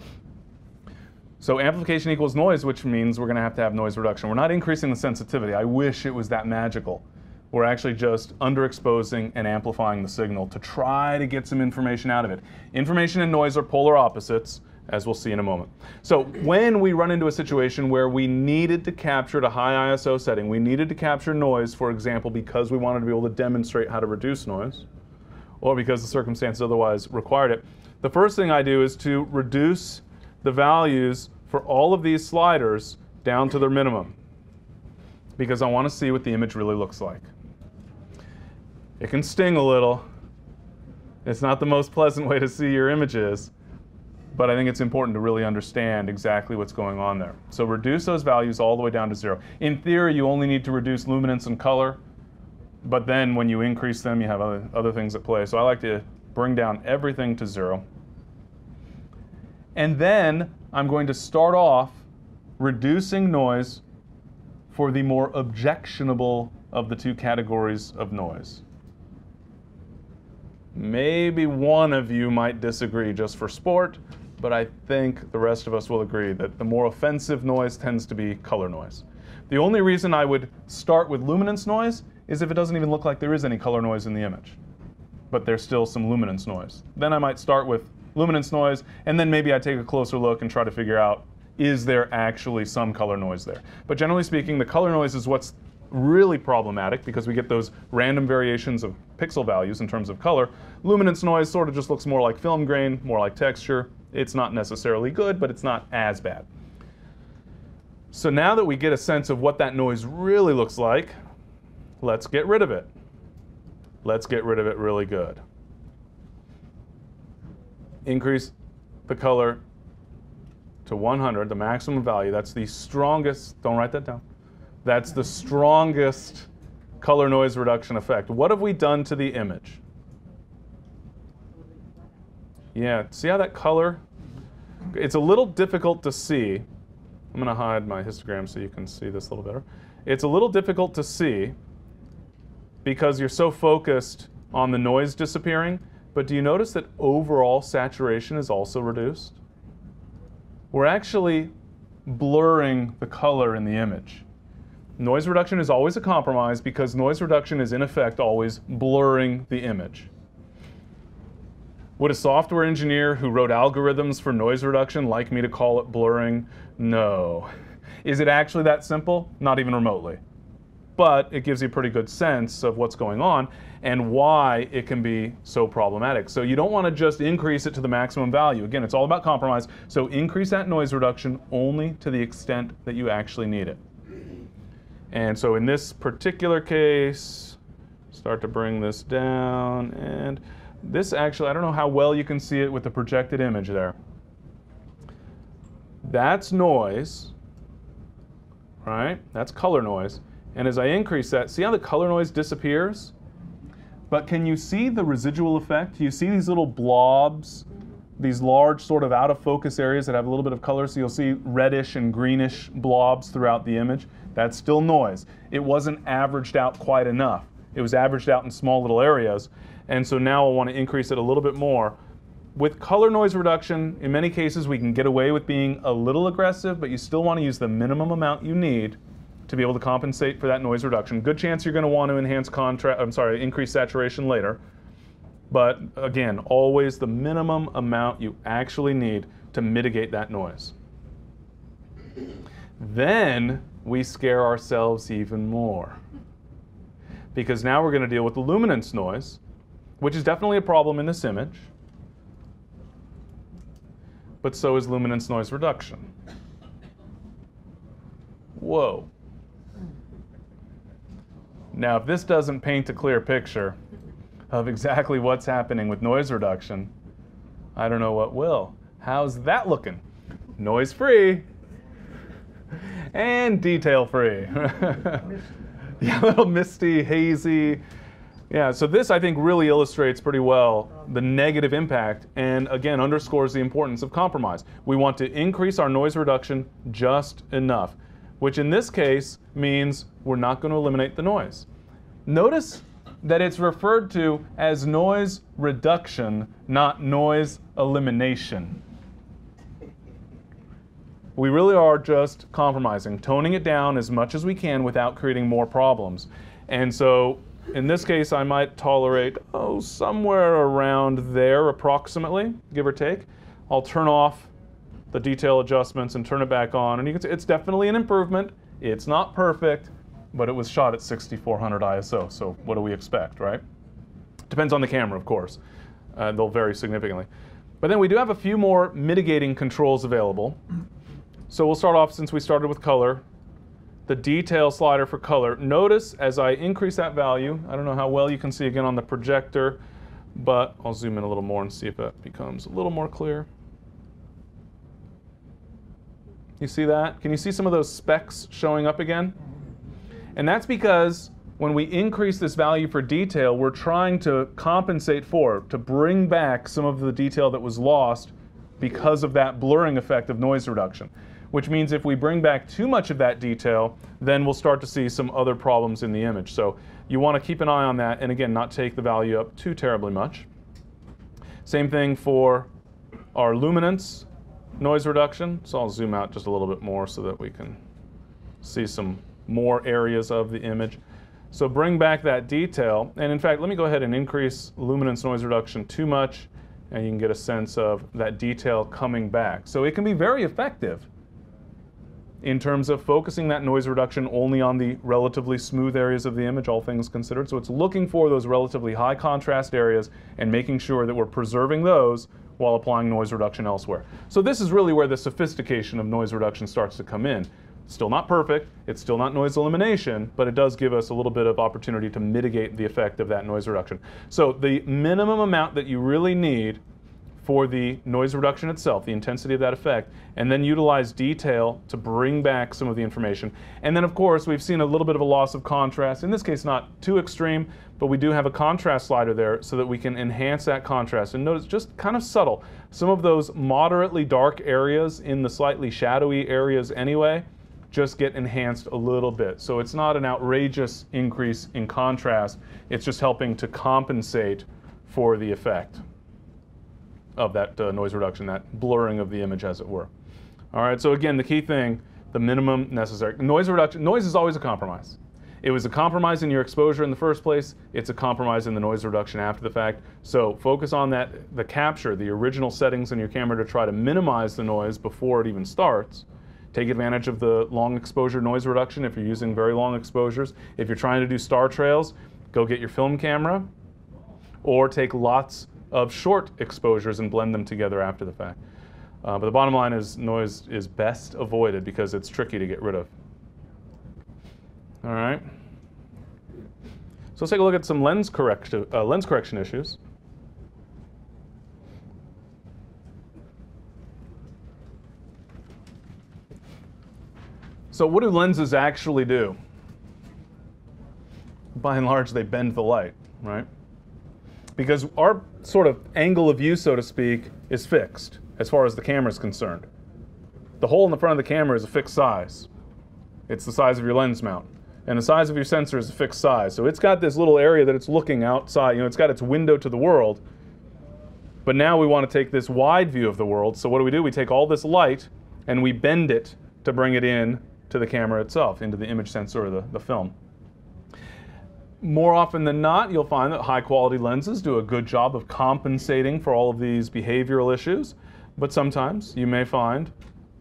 So amplification equals noise, which means we're going to have noise reduction. We're not increasing the sensitivity. I wish it was that magical. We're actually just underexposing and amplifying the signal to try to get some information out of it. Information and noise are polar opposites, as we'll see in a moment. So when we run into a situation where we needed to capture at a high ISO setting, we needed to capture noise, for example, because we wanted to be able to demonstrate how to reduce noise, or because the circumstances otherwise required it, the first thing I do is to reduce the values for all of these sliders down to their minimum, because I want to see what the image really looks like. It can sting a little. It's not the most pleasant way to see your images, but I think it's important to really understand exactly what's going on there. So reduce those values all the way down to 0. In theory, you only need to reduce luminance and color, but then when you increase them, you have other things at play. So I like to bring down everything to 0. And then I'm going to start off reducing noise for the more objectionable of the two categories of noise. Maybe one of you might disagree just for sport, but I think the rest of us will agree that the more offensive noise tends to be color noise. The only reason I would start with luminance noise is if it doesn't even look like there is any color noise in the image, but there's still some luminance noise. Then I might start with luminance noise, and then maybe I take a closer look and try to figure out, is there actually some color noise there? But generally speaking, the color noise is what's really problematic because we get those random variations of pixel values in terms of color. Luminance noise sort of just looks more like film grain, more like texture. It's not necessarily good, but it's not as bad. So now that we get a sense of what that noise really looks like, let's get rid of it. Let's get rid of it really good. Increase the color to 100, the maximum value. That's the strongest, don't write that down. That's the strongest color noise reduction effect. What have we done to the image? Yeah, see how that color? It's a little difficult to see. I'm going to hide my histogram so you can see this a little better. It's a little difficult to see because you're so focused on the noise disappearing, but do you notice that overall saturation is also reduced? We're actually blurring the color in the image. Noise reduction is always a compromise because noise reduction is in effect always blurring the image. Would a software engineer who wrote algorithms for noise reduction like me to call it blurring? No. Is it actually that simple? Not even remotely. but it gives you a pretty good sense of what's going on and why it can be so problematic. So you don't want to just increase it to the maximum value. Again, it's all about compromise. So increase that noise reduction only to the extent that you actually need it. And so in this particular case, start to bring this down, and this actually, I don't know how well you can see it with the projected image there. That's noise, right? That's color noise. And as I increase that, see how the color noise disappears? But can you see the residual effect? You see these little blobs, these large sort of out of focus areas that have a little bit of color, so you'll see reddish and greenish blobs throughout the image. That's still noise. It wasn't averaged out quite enough. It was averaged out in small little areas, and so now I want to increase it a little bit more. With color noise reduction, in many cases we can get away with being a little aggressive, but you still want to use the minimum amount you need to be able to compensate for that noise reduction. Good chance you're going to want to increase saturation later. But again, always the minimum amount you actually need to mitigate that noise. Then we scare ourselves even more, because now we're going to deal with the luminance noise, which is definitely a problem in this image, but so is luminance noise reduction. Whoa. Now, if this doesn't paint a clear picture of exactly what's happening with noise reduction, I don't know what will. How's that looking? Noise-free and detail-free. Yeah, a little misty, hazy. Yeah, so this I think really illustrates pretty well the negative impact and again underscores the importance of compromise. We want to increase our noise reduction just enough, which in this case means we're not going to eliminate the noise. Notice that it's referred to as noise reduction, not noise elimination. We really are just compromising, toning it down as much as we can without creating more problems. And so in this case, I might tolerate, somewhere around there approximately, give or take. I'll turn off the detail adjustments and turn it back on. And you can see it's definitely an improvement. It's not perfect, but it was shot at 6400 ISO. So what do we expect, right? Depends on the camera, of course. They'll vary significantly. But then we do have a few more mitigating controls available. So we'll start off, since we started with color, the detail slider for color. Notice as I increase that value, I don't know how well you can see again on the projector, but I'll zoom in a little more and see if that becomes a little more clear. You see that? Can you see some of those specks showing up again? And that's because when we increase this value for detail, we're trying to compensate to bring back some of the detail that was lost because of that blurring effect of noise reduction. Which means if we bring back too much of that detail, then we'll start to see some other problems in the image. So you want to keep an eye on that, and again, not take the value up too terribly much. Same thing for our luminance noise reduction. So I'll zoom out just a little bit more so that we can see some more areas of the image. So bring back that detail, and in fact, let me go ahead and increase luminance noise reduction too much, and you can get a sense of that detail coming back. So it can be very effective in terms of focusing that noise reduction only on the relatively smooth areas of the image, all things considered. So it's looking for those relatively high contrast areas and making sure that we're preserving those while applying noise reduction elsewhere. So this is really where the sophistication of noise reduction starts to come in. Still not perfect, it's still not noise elimination, but it does give us a little bit of opportunity to mitigate the effect of that noise reduction. So the minimum amount that you really need for the noise reduction itself, the intensity of that effect, and then utilize detail to bring back some of the information. And then of course we've seen a little bit of a loss of contrast, in this case not too extreme, but we do have a contrast slider there so that we can enhance that contrast. And notice, just kind of subtle, some of those moderately dark areas in the slightly shadowy areas anyway just get enhanced a little bit. So it's not an outrageous increase in contrast, it's just helping to compensate for the effect of that noise reduction, that blurring of the image, as it were. All right, so again, the key thing, the minimum necessary. Noise reduction, noise is always a compromise. It was a compromise in your exposure in the first place, it's a compromise in the noise reduction after the fact. So focus on that, the capture, the original settings in your camera to try to minimize the noise before it even starts. Take advantage of the long exposure noise reduction if you're using very long exposures. If you're trying to do star trails, go get your film camera, or take lots of short exposures and blend them together after the fact. But the bottom line is noise is best avoided because it's tricky to get rid of. All right. So let's take a look at some lens correction issues. So what do lenses actually do? By and large, they bend the light, right? Because our sort of angle of view, so to speak, is fixed as far as the camera is concerned. The hole in the front of the camera is a fixed size. It's the size of your lens mount. And the size of your sensor is a fixed size. So it's got this little area that it's looking outside. You know, it's got its window to the world. But now we want to take this wide view of the world. So what do? We take all this light and we bend it to bring it in to the camera itself, into the image sensor or the film. More often than not, you'll find that high-quality lenses do a good job of compensating for all of these behavioral issues, but sometimes you may find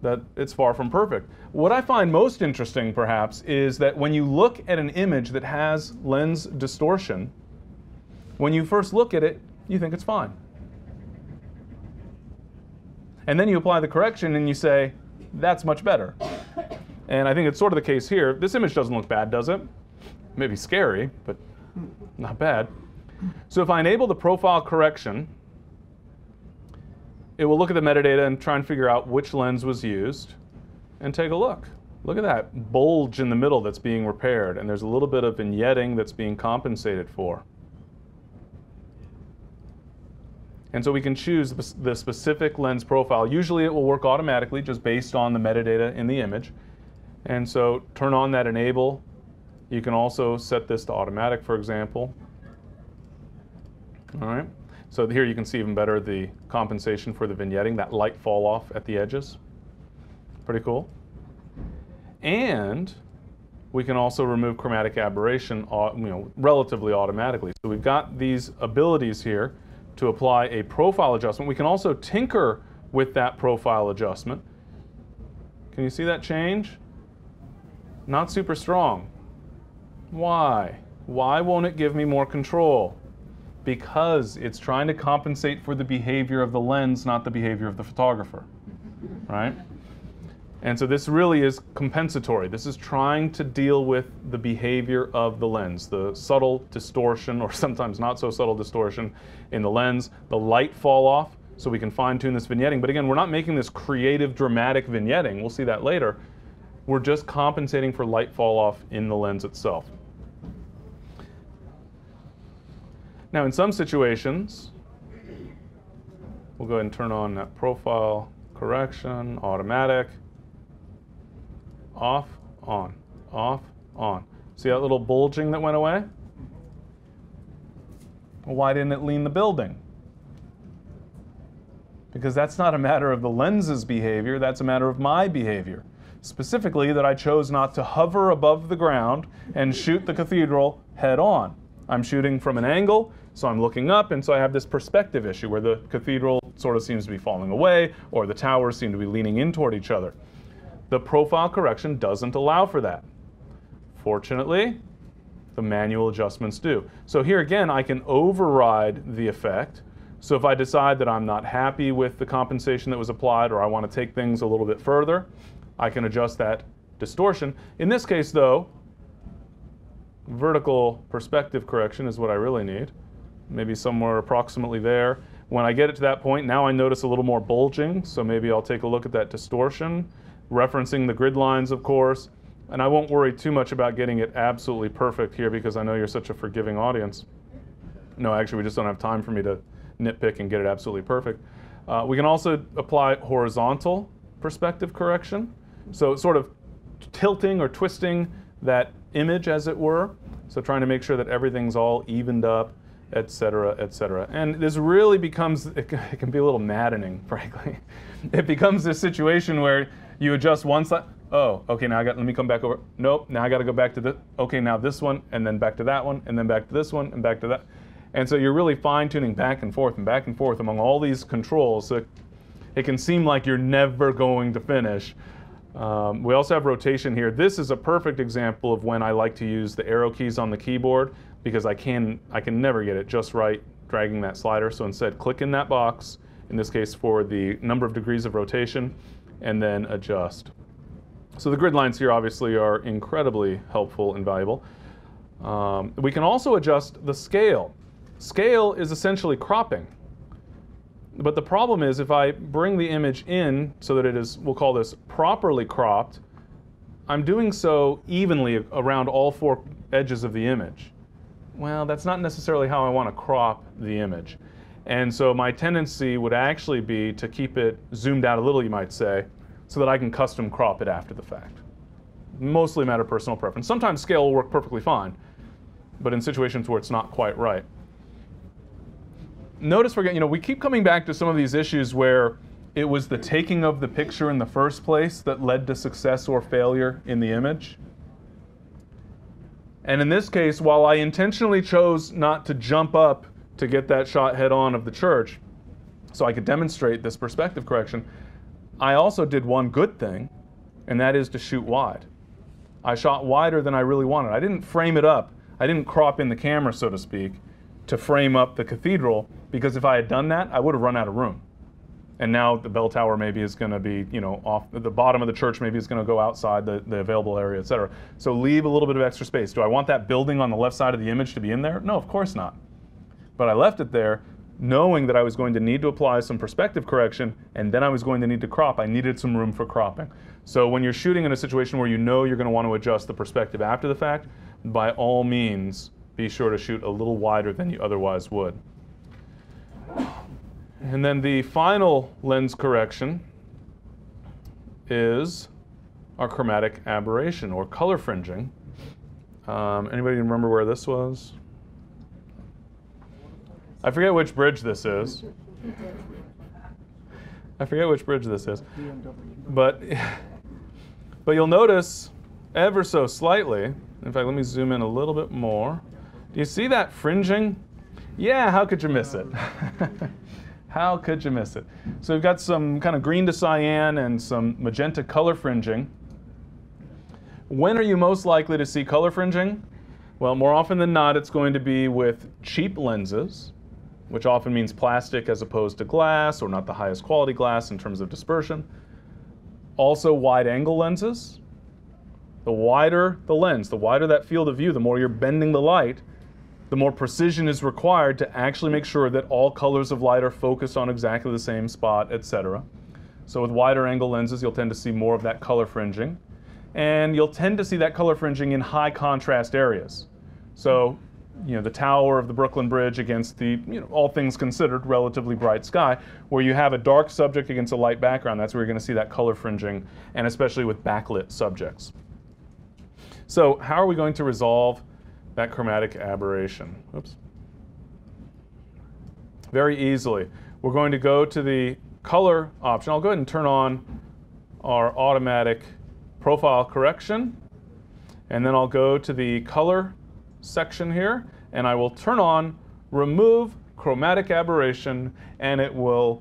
that it's far from perfect. What I find most interesting, perhaps, is that when you look at an image that has lens distortion, when you first look at it, you think it's fine. And then you apply the correction and you say, that's much better. And I think it's sort of the case here. This image doesn't look bad, does it? Maybe scary, but not bad. So if I enable the profile correction, it will look at the metadata and try and figure out which lens was used and take a look. Look at that bulge in the middle that's being repaired, and there's a little bit of vignetting that's being compensated for. And so we can choose the specific lens profile. Usually it will work automatically just based on the metadata in the image. And so turn on that enable. You can also set this to automatic, for example. All right. So here you can see even better the compensation for the vignetting, that light fall off at the edges. Pretty cool. And we can also remove chromatic aberration, relatively automatically. So we've got these abilities here to apply a profile adjustment. We can also tinker with that profile adjustment. Can you see that change? Not super strong. Why? Why won't it give me more control? Because it's trying to compensate for the behavior of the lens, not the behavior of the photographer, right? And so this really is compensatory. This is trying to deal with the behavior of the lens, the subtle distortion, or sometimes not so subtle distortion in the lens, the light fall off, so we can fine-tune this vignetting. But again, we're not making this creative, dramatic vignetting. We'll see that later. We're just compensating for light fall off in the lens itself. Now, in some situations, we'll go ahead and turn on that profile correction, automatic, off, on, off, on. See that little bulging that went away? Well, why didn't it lean the building? Because that's not a matter of the lens's behavior, that's a matter of my behavior. Specifically, that I chose not to hover above the ground and shoot the cathedral head on. I'm shooting from an angle, so I'm looking up, and so I have this perspective issue where the cathedral sort of seems to be falling away, or the towers seem to be leaning in toward each other. The profile correction doesn't allow for that. Fortunately, the manual adjustments do. So here again, I can override the effect. So if I decide that I'm not happy with the compensation that was applied, or I want to take things a little bit further, I can adjust that distortion. In this case, though, vertical perspective correction is what I really need. Maybe somewhere approximately there. When I get it to that point, now I notice a little more bulging, so maybe I'll take a look at that distortion, referencing the grid lines, of course. And I won't worry too much about getting it absolutely perfect here because I know you're such a forgiving audience. No, actually, we just don't have time for me to nitpick and get it absolutely perfect. We can also apply horizontal perspective correction. So sort of tilting or twisting that image, as it were. So trying to make sure that everything's all evened up, et cetera, et cetera. And this really becomes, it can be a little maddening, frankly. It becomes this situation where you adjust one side. Oh, okay, now let me come back over. Nope, now I got to go back to this. Okay, now this one, and then back to that one, and then back to this one, and back to that. And so you're really fine-tuning back and forth among all these controls. So it can seem like you're never going to finish. We also have rotation here. This is a perfect example of when I like to use the arrow keys on the keyboard because I can never get it just right dragging that slider. So instead, click in that box, in this case for the number of degrees of rotation, and then adjust. So the grid lines here obviously are incredibly helpful and valuable. We can also adjust the scale. Scale is essentially cropping. But the problem is if I bring the image in so that it is, we'll call this properly cropped, I'm doing so evenly around all four edges of the image. Well, that's not necessarily how I want to crop the image. And so my tendency would actually be to keep it zoomed out a little, you might say, so that I can custom crop it after the fact. Mostly a matter of personal preference. Sometimes scale will work perfectly fine, but in situations where it's not quite right. Notice we keep coming back to some of these issues where it was the taking of the picture in the first place that led to success or failure in the image. And in this case, while I intentionally chose not to jump up to get that shot head on of the church so I could demonstrate this perspective correction, I also did one good thing, and that is to shoot wide. I shot wider than I really wanted. I didn't frame it up. I didn't crop in the camera, so to speak, to frame up the cathedral, because if I had done that, I would have run out of room. And now the bell tower maybe is going to be, off the bottom of the church, maybe is going to go outside the available area, et cetera. So leave a little bit of extra space. Do I want that building on the left side of the image to be in there? No, of course not. But I left it there knowing that I was going to need to apply some perspective correction, and then I was going to need to crop. I needed some room for cropping. So when you're shooting in a situation where you know you're going to want to adjust the perspective after the fact, by all means, be sure to shoot a little wider than you otherwise would. And then the final lens correction is our chromatic aberration, or color fringing. Anybody remember where this was? I forget which bridge this is. But you'll notice ever so slightly, in fact, let me zoom in a little bit more. Do you see that fringing? Yeah, how could you miss it? How could you miss it? So we've got some kind of green to cyan and some magenta color fringing. When are you most likely to see color fringing? Well, more often than not, it's going to be with cheap lenses, which often means plastic as opposed to glass, or not the highest quality glass in terms of dispersion. Also wide-angle lenses. The wider the lens, the wider that field of view, the more you're bending the light, the more precision is required to actually make sure that all colors of light are focused on exactly the same spot, etc. So with wider angle lenses, you'll tend to see more of that color fringing. And you'll tend to see that color fringing in high contrast areas. So, the tower of the Brooklyn Bridge against the, all things considered, relatively bright sky, where you have a dark subject against a light background. That's where you're going to see that color fringing, and especially with backlit subjects. So how are we going to resolve that chromatic aberration? Oops. Very easily. We're going to go to the color option. I'll go ahead and turn on our automatic profile correction. And then I'll go to the color section here, and I will turn on remove chromatic aberration, and it will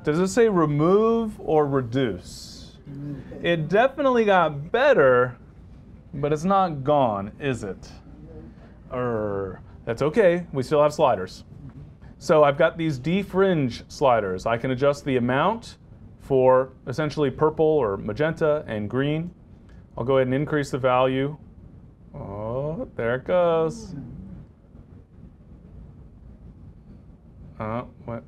does it say remove or reduce? It definitely got better, but it's not gone, is it? That's okay, we still have sliders. So I've got these defringe sliders. I can adjust the amount for essentially purple or magenta and green. I'll go ahead and increase the value. Oh, there it goes. What?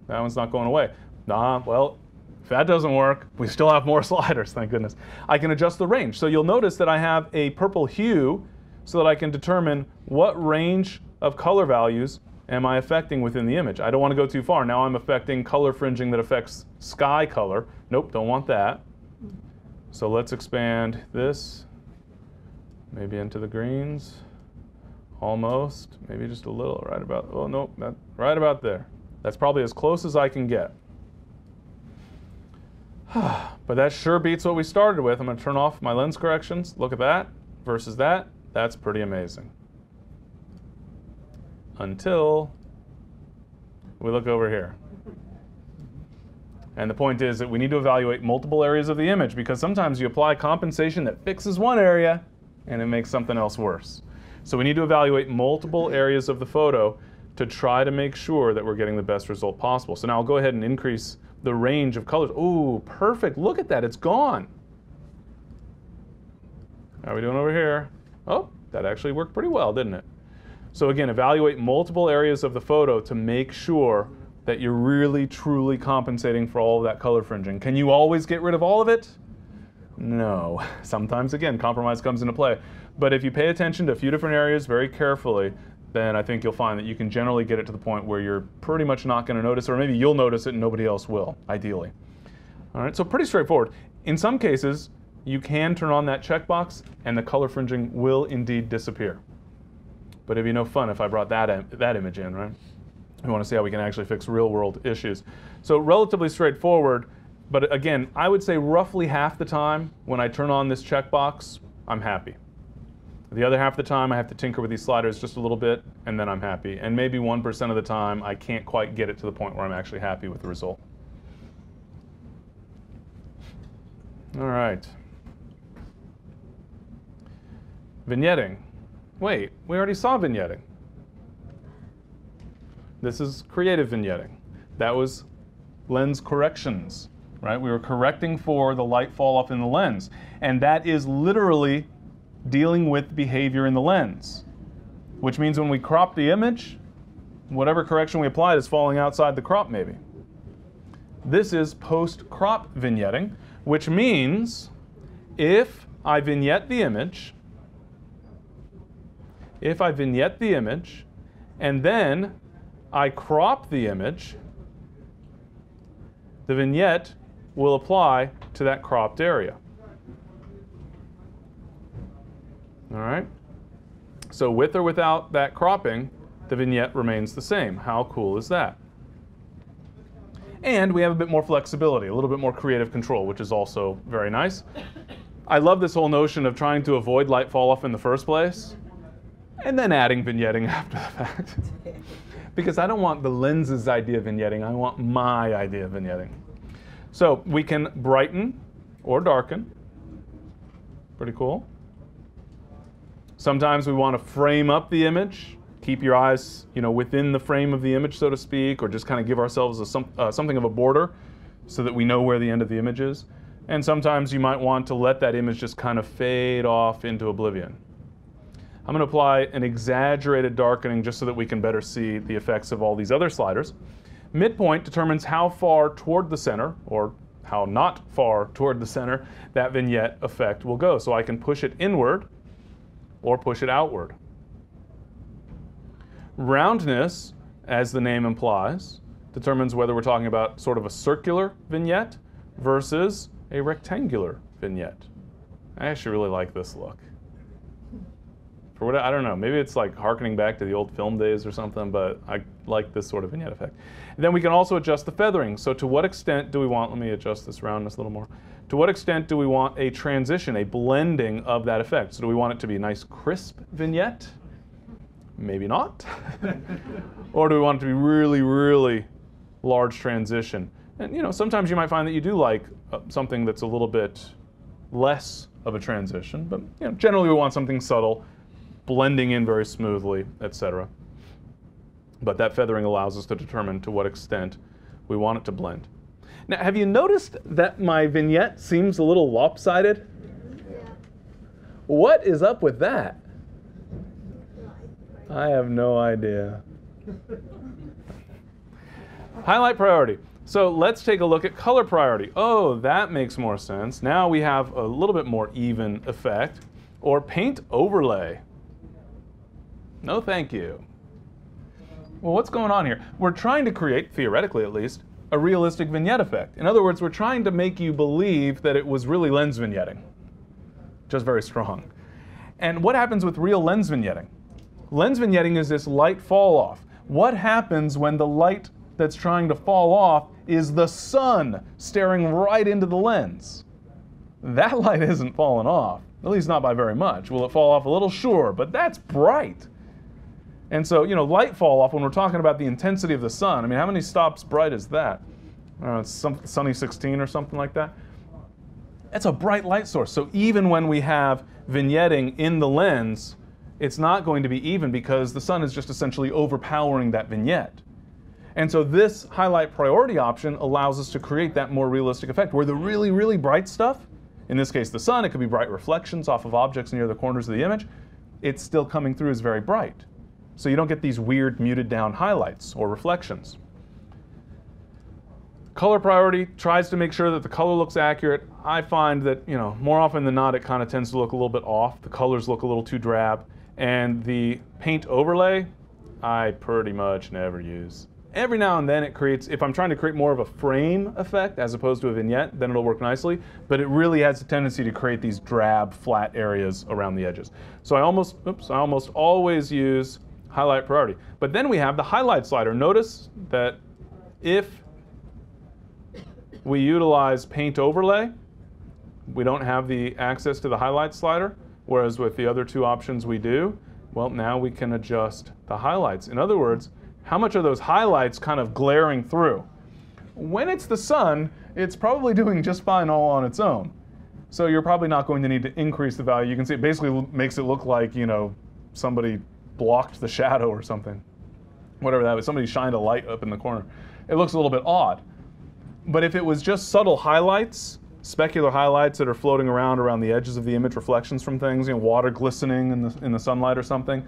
That one's not going away. Well, if that doesn't work, we still have more sliders, thank goodness. I can adjust the range. So you'll notice that I have a purple hue so that I can determine what range of color values am I affecting within the image. I don't want to go too far. Now I'm affecting color fringing that affects sky color. Nope, don't want that. So let's expand this, maybe into the greens, almost, maybe just a little, right about, oh no, right about there. That's probably as close as I can get. But that sure beats what we started with. I'm going to turn off my lens corrections. Look at that versus that. That's pretty amazing. Until We look over here. And the point is that we need to evaluate multiple areas of the image, because sometimes you apply compensation that fixes one area and it makes something else worse. So we need to evaluate multiple areas of the photo to try to make sure that we're getting the best result possible. So now I'll go ahead and increase the range of colors. Ooh, perfect. Look at that. It's gone. How are we doing over here? Oh, that actually worked pretty well, didn't it? So again, evaluate multiple areas of the photo to make sure that you're really, truly compensating for all of that color fringing. Can you always get rid of all of it? No. Sometimes, again, compromise comes into play. But if you pay attention to a few different areas very carefully, then I think you'll find that you can generally get it to the point where you're pretty much not going to notice, or maybe you'll notice it and nobody else will, ideally. All right, so pretty straightforward. In some cases, you can turn on that checkbox and the color fringing will indeed disappear. But it'd be no fun if I brought that image in, right? We want to see how we can actually fix real-world issues. So relatively straightforward, but again, I would say roughly half the time when I turn on this checkbox, I'm happy. The other half of the time, I have to tinker with these sliders just a little bit, and then I'm happy. And maybe 1% of the time, I can't quite get it to the point where I'm actually happy with the result. All right. Vignetting. Wait, we already saw vignetting. This is creative vignetting. That was lens corrections, right? We were correcting for the light fall off in the lens. And that is literally dealing with behavior in the lens, which means when we crop the image, whatever correction we applied is falling outside the crop maybe. This is post-crop vignetting, which means if I vignette the image, and then I crop the image, the vignette will apply to that cropped area. All right? So with or without that cropping, the vignette remains the same. How cool is that? And we have a bit more flexibility, a little bit more creative control, which is also very nice. I love this whole notion of trying to avoid light fall off in the first place, and then adding vignetting after the fact. Because I don't want the lens's idea of vignetting, I want my idea of vignetting. So we can brighten or darken. Pretty cool. Sometimes we want to frame up the image, keep your eyes, within the frame of the image, so to speak, or just kind of give ourselves something of a border so that we know where the end of the image is. And sometimes you might want to let that image just kind of fade off into oblivion. I'm going to apply an exaggerated darkening just so that we can better see the effects of all these other sliders. Midpoint determines how far toward the center, or how not far toward the center, that vignette effect will go. So I can push it inward or push it outward. Roundness, as the name implies, determines whether we're talking about sort of a circular vignette versus a rectangular vignette. I actually really like this look. For what, I don't know, maybe it's like harkening back to the old film days or something, but I like this sort of vignette effect. And then we can also adjust the feathering. So to what extent do we want, let me adjust this roundness a little more. To what extent do we want a transition, a blending of that effect? So do we want it to be a nice crisp vignette? Maybe not. Or do we want it to be really, really large transition? And sometimes you might find that you do like something that's a little bit less of a transition, but generally we want something subtle, blending in very smoothly, etc. But that feathering allows us to determine to what extent we want it to blend. Now, have you noticed that my vignette seems a little lopsided? Yeah. What is up with that? I have no idea. Highlight priority. So let's take a look at color priority. Oh, that makes more sense. Now we have a little bit more even effect. Or paint overlay. No, thank you. Well, what's going on here? We're trying to create, theoretically at least, a realistic vignette effect. In other words, we're trying to make you believe that it was really lens vignetting. Just very strong. And what happens with real lens vignetting? Lens vignetting is this light fall off. What happens when the light that's trying to fall off is the sun staring right into the lens? That light isn't falling off, at least not by very much. Will it fall off a little? Sure, but that's bright. And so, light fall off, when we're talking about the intensity of the sun, I mean, how many stops bright is that? I don't know, it's sunny 16 or something like that. It's a bright light source. So even when we have vignetting in the lens, it's not going to be even because the sun is just essentially overpowering that vignette. And so this highlight priority option allows us to create that more realistic effect where the really, really bright stuff, in this case the sun, it could be bright reflections off of objects near the corners of the image, it's still coming through as very bright. So you don't get these weird muted down highlights or reflections. Color priority tries to make sure that the color looks accurate. I find that, more often than not, it kind of tends to look a little bit off. The colors look a little too drab. And the paint overlay, I pretty much never use. Every now and then it creates, if I'm trying to create more of a frame effect as opposed to a vignette, then it'll work nicely. But it really has a tendency to create these drab, flat areas around the edges. So I almost always use highlight priority. But then we have the highlight slider. Notice that if we utilize paint overlay, we don't have the access to the highlight slider, whereas with the other two options we do. Well, now we can adjust the highlights. In other words, how much are those highlights kind of glaring through? When it's the sun, it's probably doing just fine all on its own. So you're probably not going to need to increase the value. You can see it basically makes it look like, somebody blocked the shadow or something. Whatever that was, somebody shined a light up in the corner. It looks a little bit odd. But if it was just subtle highlights, specular highlights that are floating around the edges of the image, reflections from things, water glistening in the sunlight or something,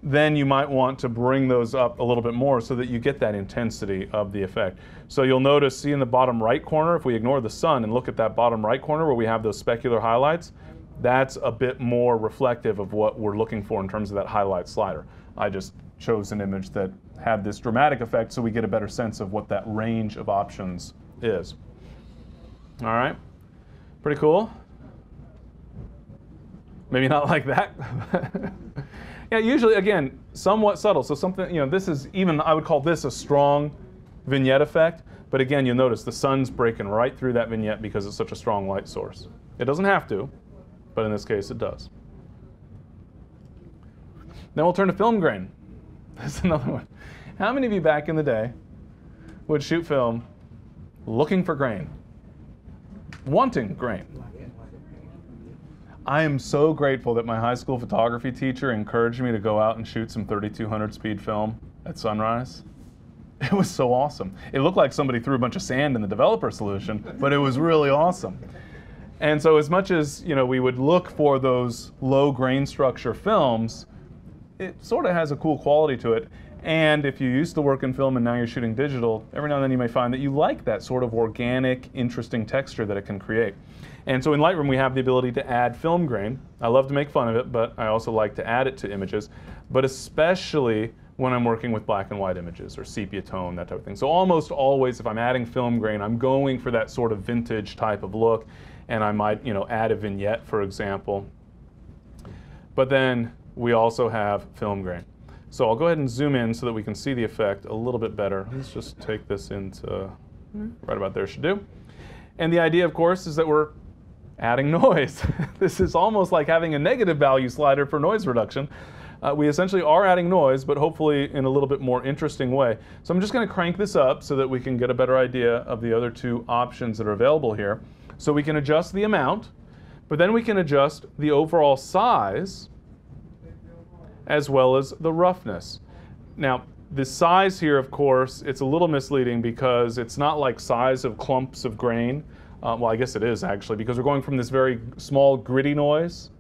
then you might want to bring those up a little bit more so that you get that intensity of the effect. So you'll notice, see in the bottom right corner, if we ignore the sun and look at that bottom right corner where we have those specular highlights, that's a bit more reflective of what we're looking for in terms of that highlight slider. I just chose an image that had this dramatic effect so we get a better sense of what that range of options is. All right, pretty cool. Maybe not like that. Yeah, usually, again, somewhat subtle. So something, this is even, I would call this a strong vignette effect. But again, you'll notice the sun's breaking right through that vignette because it's such a strong light source. It doesn't have to, but in this case it does. Then we'll turn to film grain. That's another one. How many of you back in the day would shoot film looking for grain? Wanting grain? I am so grateful that my high school photography teacher encouraged me to go out and shoot some 3200 speed film at sunrise. It was so awesome. It looked like somebody threw a bunch of sand in the developer solution, but it was really awesome. And so as much as we would look for those low grain structure films, it sort of has a cool quality to it. And if you used to work in film and now you're shooting digital, every now and then you may find that you like that sort of organic, interesting texture that it can create. And so in Lightroom, we have the ability to add film grain. I love to make fun of it, but I also like to add it to images, but especially when I'm working with black and white images or sepia tone, that type of thing. So almost always, if I'm adding film grain, I'm going for that sort of vintage type of look, and I might, add a vignette, for example. But then we also have film grain. So I'll go ahead and zoom in so that we can see the effect a little bit better. Let's just take this into right about there should do. And the idea, of course, is that we're adding noise. This is almost like having a negative value slider for noise reduction. We essentially are adding noise, but hopefully in a little bit more interesting way. So I'm just going to crank this up so that we can get a better idea of the other two options that are available here. So we can adjust the amount, but then we can adjust the overall size as well as the roughness. Now, the size here, of course, it's a little misleading because it's not like size of clumps of grain. Well, I guess it is actually, because we're going from this very small gritty noise,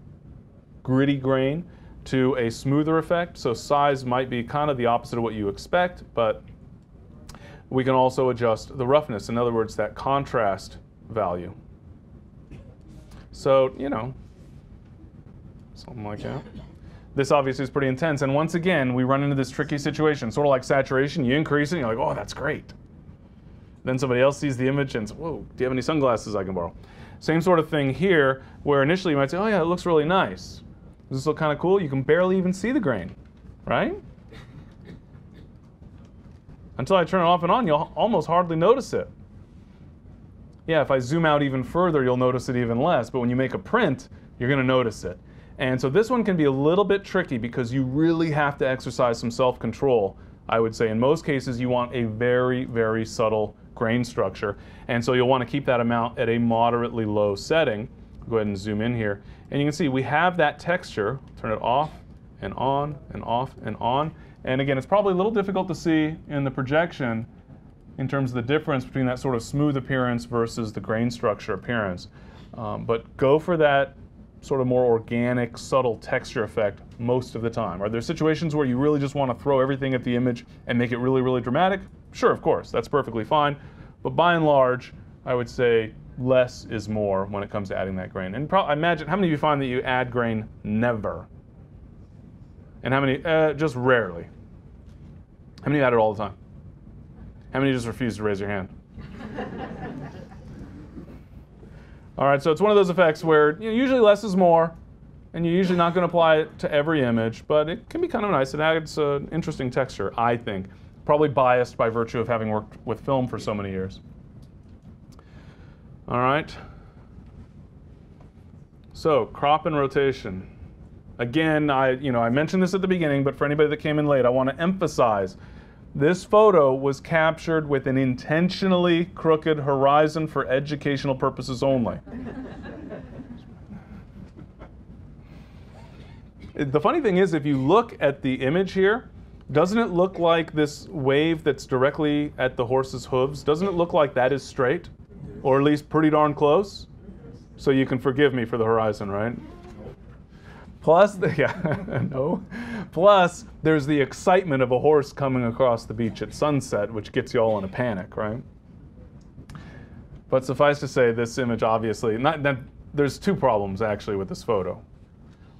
gritty grain, to a smoother effect. So size might be kind of the opposite of what you expect, but we can also adjust the roughness. In other words, that contrast value. So, something like that. This obviously is pretty intense, and once again, we run into this tricky situation, sort of like saturation. You increase it, and you're like, oh, that's great. Then somebody else sees the image and says, whoa, do you have any sunglasses I can borrow? Same sort of thing here, where initially you might say, oh yeah, it looks really nice. Does this look kind of cool? You can barely even see the grain, right? Until I turn it off and on, you'll almost hardly notice it. Yeah, if I zoom out even further, you'll notice it even less, but when you make a print, you're going to notice it. And so this one can be a little bit tricky because you really have to exercise some self-control. I would say in most cases you want a very, very subtle grain structure. And so you'll want to keep that amount at a moderately low setting. Go ahead and zoom in here. And you can see we have that texture. Turn it off and on and off and on. And again, it's probably a little difficult to see in the projection in terms of the difference between that sort of smooth appearance versus the grain structure appearance. But go for that sort of more organic, subtle texture effect most of the time. Are there situations where you really just want to throw everything at the image and make it really, really dramatic? Sure, of course, that's perfectly fine. But by and large, I would say less is more when it comes to adding that grain. And I imagine, how many of you find that you add grain never? And how many, just rarely? How many add it all the time? How many just refuse to raise your hand? All right, so it's one of those effects where usually less is more, and you're usually not going to apply it to every image, but it can be kind of nice. It adds an interesting texture, I think. Probably biased by virtue of having worked with film for so many years. All right. So crop and rotation. Again, I mentioned this at the beginning, but for anybody that came in late, I want to emphasize this photo was captured with an intentionally crooked horizon for educational purposes only. The funny thing is, if you look at the image here, doesn't it look like this wave that's directly at the horse's hooves? Doesn't it look like that is straight? Or at least pretty darn close? So you can forgive me for the horizon, right? Plus, no. Plus, there's the excitement of a horse coming across the beach at sunset, which gets you all in a panic, right? But suffice to say, this image obviously, there's two problems actually with this photo.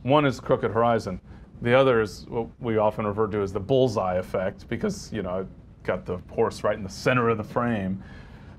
One is crooked horizon. The other is what we often refer to as the bullseye effect, because I've got the horse right in the center of the frame.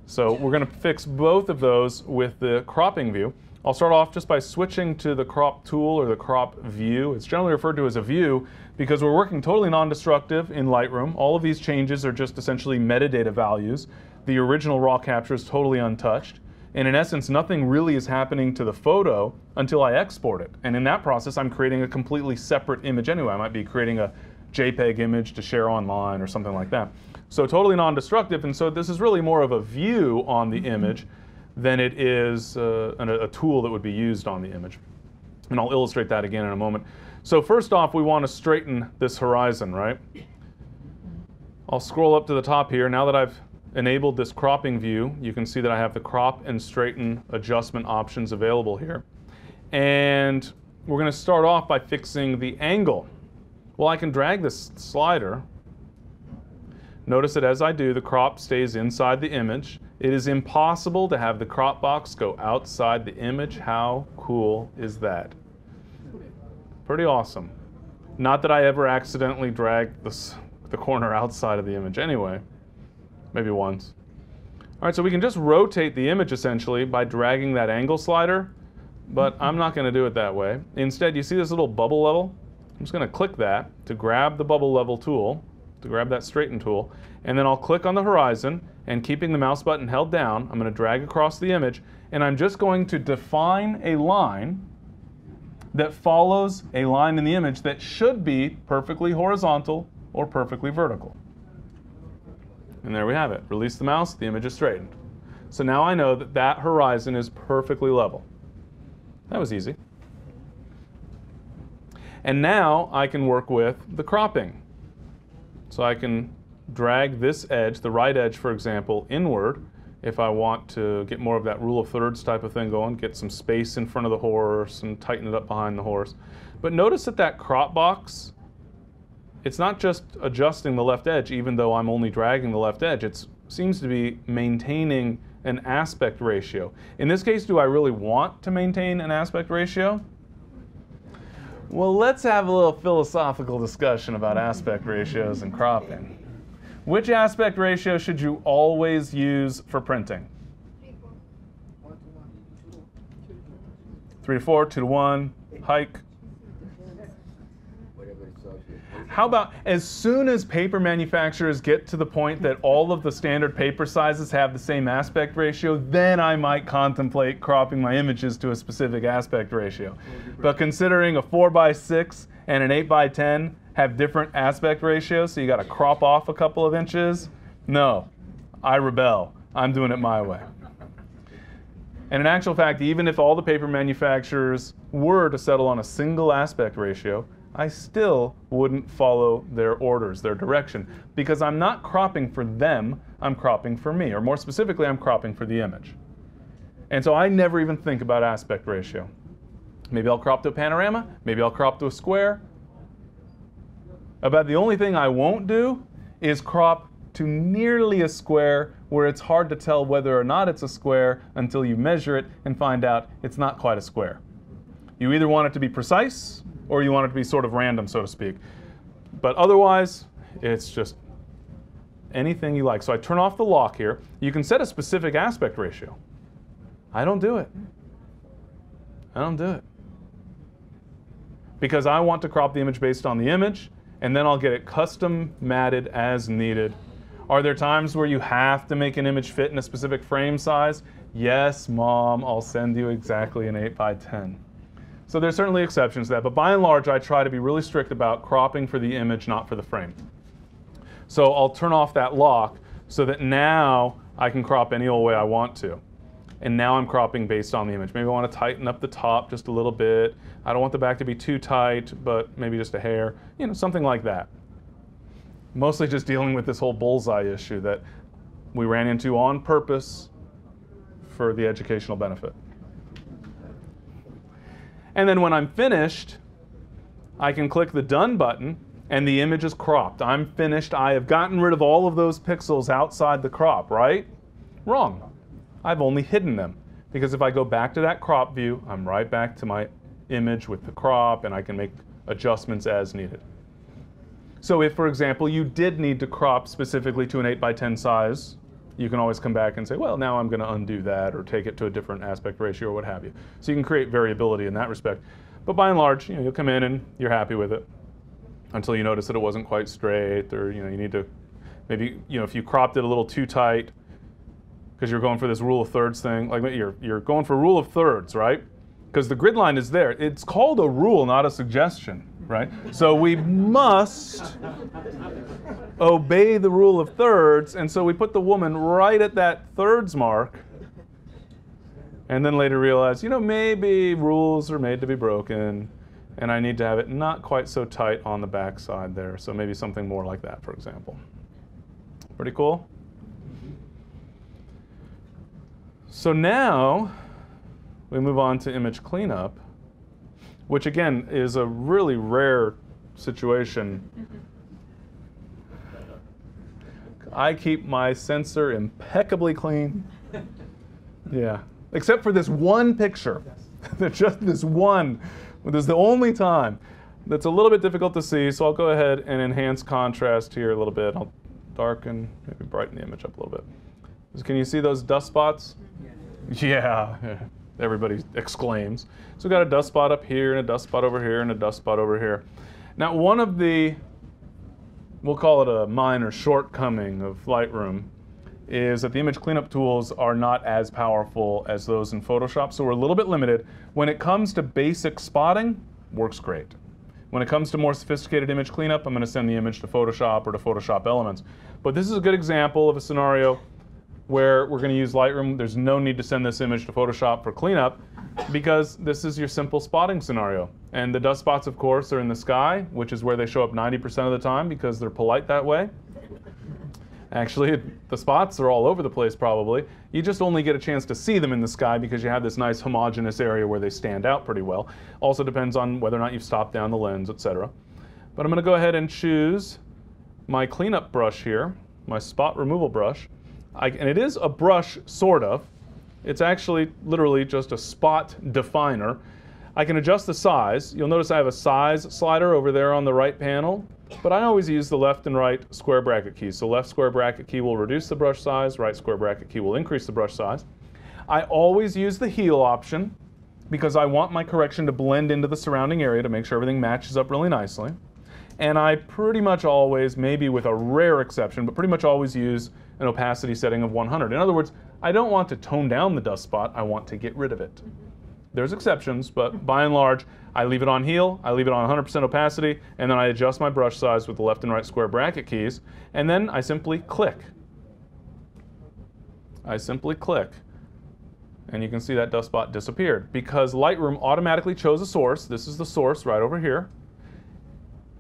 So we're going to fix both of those with the cropping view. I'll start off just by switching to the crop tool or the crop view. It's generally referred to as a view because we're working totally non-destructive in Lightroom. All of these changes are just essentially metadata values. The original raw capture is totally untouched. And in essence, nothing really is happening to the photo until I export it. And in that process, I'm creating a completely separate image anyway. I might be creating a JPEG image to share online or something like that. So totally non-destructive, and so this is really more of a view on the image than it is a tool that would be used on the image. And I'll illustrate that again in a moment. So first off, we want to straighten this horizon, right? I'll scroll up to the top here. Now that I've enabled this cropping view, you can see that I have the crop and straighten adjustment options available here. And we're going to start off by fixing the angle. Well, I can drag this slider. Notice that as I do, the crop stays inside the image. It is impossible to have the crop box go outside the image. How cool is that? Pretty awesome. Not that I ever accidentally dragged the corner outside of the image anyway. Maybe once. All right, so we can just rotate the image essentially by dragging that angle slider, but I'm not going to do it that way. Instead, you see this little bubble level? I'm just going to click that to grab the bubble level tool, to grab that straighten tool, and then I'll click on the horizon, and keeping the mouse button held down, I'm going to drag across the image, and I'm just going to define a line that follows a line in the image that should be perfectly horizontal or perfectly vertical. And there we have it. Release the mouse, the image is straightened. So now I know that that horizon is perfectly level. That was easy. And now I can work with the cropping. So I can drag this edge, the right edge for example, inward if I want to get more of that rule of thirds type of thing going, get some space in front of the horse and tighten it up behind the horse. But notice that that crop box, it's not just adjusting the left edge even though I'm only dragging the left edge. It seems to be maintaining an aspect ratio. In this case, do I really want to maintain an aspect ratio? Well, let's have a little philosophical discussion about aspect ratios and cropping. Which aspect ratio should you always use for printing? 3 to 4, 2 to 1, hike. How about as soon as paper manufacturers get to the point that all of the standard paper sizes have the same aspect ratio, then I might contemplate cropping my images to a specific aspect ratio. But considering a 4:6 and an 8:10 have different aspect ratios, so you got to crop off a couple of inches, no, I rebel. I'm doing it my way. And in actual fact, even if all the paper manufacturers were to settle on a single aspect ratio, I still wouldn't follow their orders, their direction, because I'm not cropping for them, I'm cropping for me, or more specifically, I'm cropping for the image. And so I never even think about aspect ratio. Maybe I'll crop to a panorama, maybe I'll crop to a square. About the only thing I won't do is crop to nearly a square where it's hard to tell whether or not it's a square until you measure it and find out it's not quite a square. You either want it to be precise or you want it to be sort of random, so to speak. But otherwise, it's just anything you like. So I turn off the lock here. You can set a specific aspect ratio. I don't do it. I don't do it. Because I want to crop the image based on the image, and then I'll get it custom matted as needed. Are there times where you have to make an image fit in a specific frame size? Yes, Mom, I'll send you exactly an 8:10. So there's certainly exceptions to that, but by and large, I try to be really strict about cropping for the image, not for the frame. So I'll turn off that lock so that now I can crop any old way I want to. And now I'm cropping based on the image. Maybe I want to tighten up the top just a little bit. I don't want the back to be too tight, but maybe just a hair, something like that. Mostly just dealing with this whole bullseye issue that we ran into on purpose for the educational benefit. And then when I'm finished, I can click the Done button and the image is cropped. I'm finished. I have gotten rid of all of those pixels outside the crop, right? Wrong. I've only hidden them. Because if I go back to that crop view, I'm right back to my image with the crop, and I can make adjustments as needed. So if, for example, you did need to crop specifically to an 8:10 size, you can always come back and say, well, now I'm going to undo that or take it to a different aspect ratio or what have you. So you can create variability in that respect. But by and large, you'll come in and you're happy with it until you notice that it wasn't quite straight, or you need to maybe, if you cropped it a little too tight because you're going for this rule of thirds thing, like you're going for rule of thirds, right? Because the grid line is there. It's called a rule, not a suggestion, right? So we must obey the rule of thirds, and so we put the woman right at that thirds mark, and then later realize, maybe rules are made to be broken, and I need to have it not quite so tight on the back side there. So maybe something more like that, for example. Pretty cool? So now we move on to image cleanup, which again is a really rare situation. I keep my sensor impeccably clean. Yeah, except for this one picture. Just this one. This is the only time that's a little bit difficult to see, so I'll go ahead and enhance contrast here a little bit. I'll darken, maybe brighten the image up a little bit. Can you see those dust spots? Yeah. Everybody exclaims. So we've got a dust spot up here, and a dust spot over here, and a dust spot over here. Now, one of the, we'll call it a minor shortcoming of Lightroom, is that the image cleanup tools are not as powerful as those in Photoshop, so we're a little bit limited. When it comes to basic spotting, works great. When it comes to more sophisticated image cleanup, I'm going to send the image to Photoshop or to Photoshop Elements. But this is a good example of a scenario where we're going to use Lightroom. There's no need to send this image to Photoshop for cleanup because this is your simple spotting scenario. And the dust spots, of course, are in the sky, which is where they show up 90% of the time because they're polite that way. Actually, the spots are all over the place probably. You just only get a chance to see them in the sky because you have this nice homogeneous area where they stand out pretty well. Also depends on whether or not you've stopped down the lens, etc. But I'm going to go ahead and choose my cleanup brush here, my spot removal brush. And it is a brush, sort of. It's actually literally just a spot definer. I can adjust the size. You'll notice I have a size slider over there on the right panel, but I always use the left and right square bracket keys. So left square bracket key will reduce the brush size, right square bracket key will increase the brush size. I always use the heel option because I want my correction to blend into the surrounding area to make sure everything matches up really nicely. And I pretty much always, maybe with a rare exception, but pretty much always use an opacity setting of 100. In other words, I don't want to tone down the dust spot, I want to get rid of it. There's exceptions, but by and large, I leave it on heal, I leave it on 100% opacity, and then I adjust my brush size with the left and right square bracket keys, and then I simply click. I simply click. And you can see that dust spot disappeared because Lightroom automatically chose a source. This is the source right over here.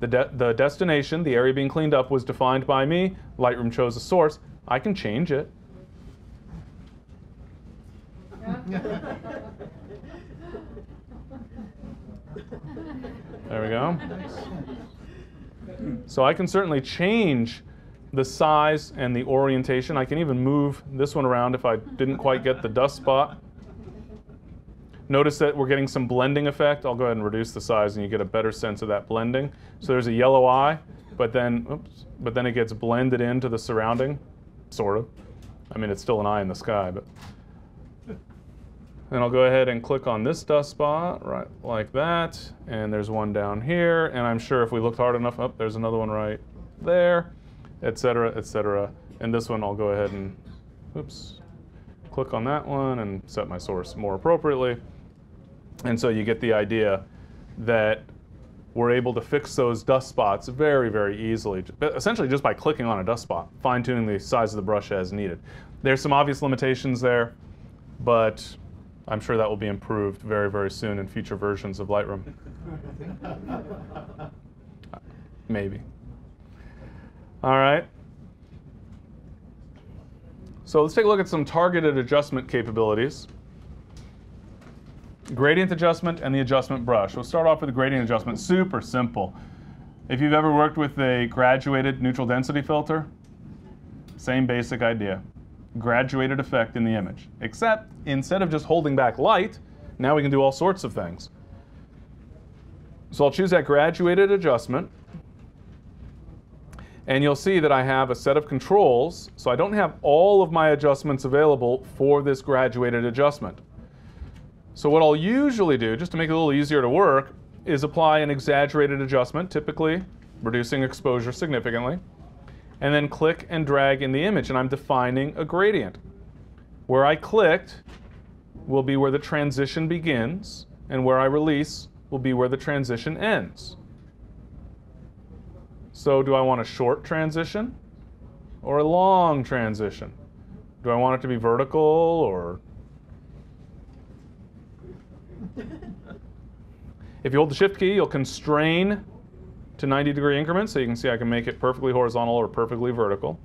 The destination, the area being cleaned up, was defined by me. Lightroom chose a source. I can change it. There we go. So I can certainly change the size and the orientation. I can even move this one around if I didn't quite get the dust spot. Notice that we're getting some blending effect. I'll go ahead and reduce the size and you get a better sense of that blending. So there's a yellow eye, but then it gets blended into the surrounding, sort of. I mean, it's still an eye in the sky, but. And I'll go ahead and click on this dust spot, right like that. And there's one down here. And I'm sure if we looked hard enough, oh, there's another one right there, et cetera, et cetera. And this one, I'll go ahead and, oops, click on that one and set my source more appropriately. And so you get the idea that we're able to fix those dust spots very, very easily, essentially just by clicking on a dust spot, fine-tuning the size of the brush as needed. There's some obvious limitations there, but I'm sure that will be improved very, very soon in future versions of Lightroom. Maybe. All right. So let's take a look at some targeted adjustment capabilities. Gradient adjustment and the adjustment brush. We'll start off with the gradient adjustment. Super simple. If you've ever worked with a graduated neutral density filter, same basic idea. Graduated effect in the image. Except instead of just holding back light, now we can do all sorts of things. So I'll choose that graduated adjustment. And you'll see that I have a set of controls. So I don't have all of my adjustments available for this graduated adjustment. So what I'll usually do, just to make it a little easier to work, is apply an exaggerated adjustment, typically reducing exposure significantly, and then click and drag in the image, and I'm defining a gradient. Where I clicked will be where the transition begins, and where I release will be where the transition ends. So do I want a short transition or a long transition? Do I want it to be vertical or... If you hold the Shift key, you'll constrain to 90-degree increments, so you can see I can make it perfectly horizontal or perfectly vertical.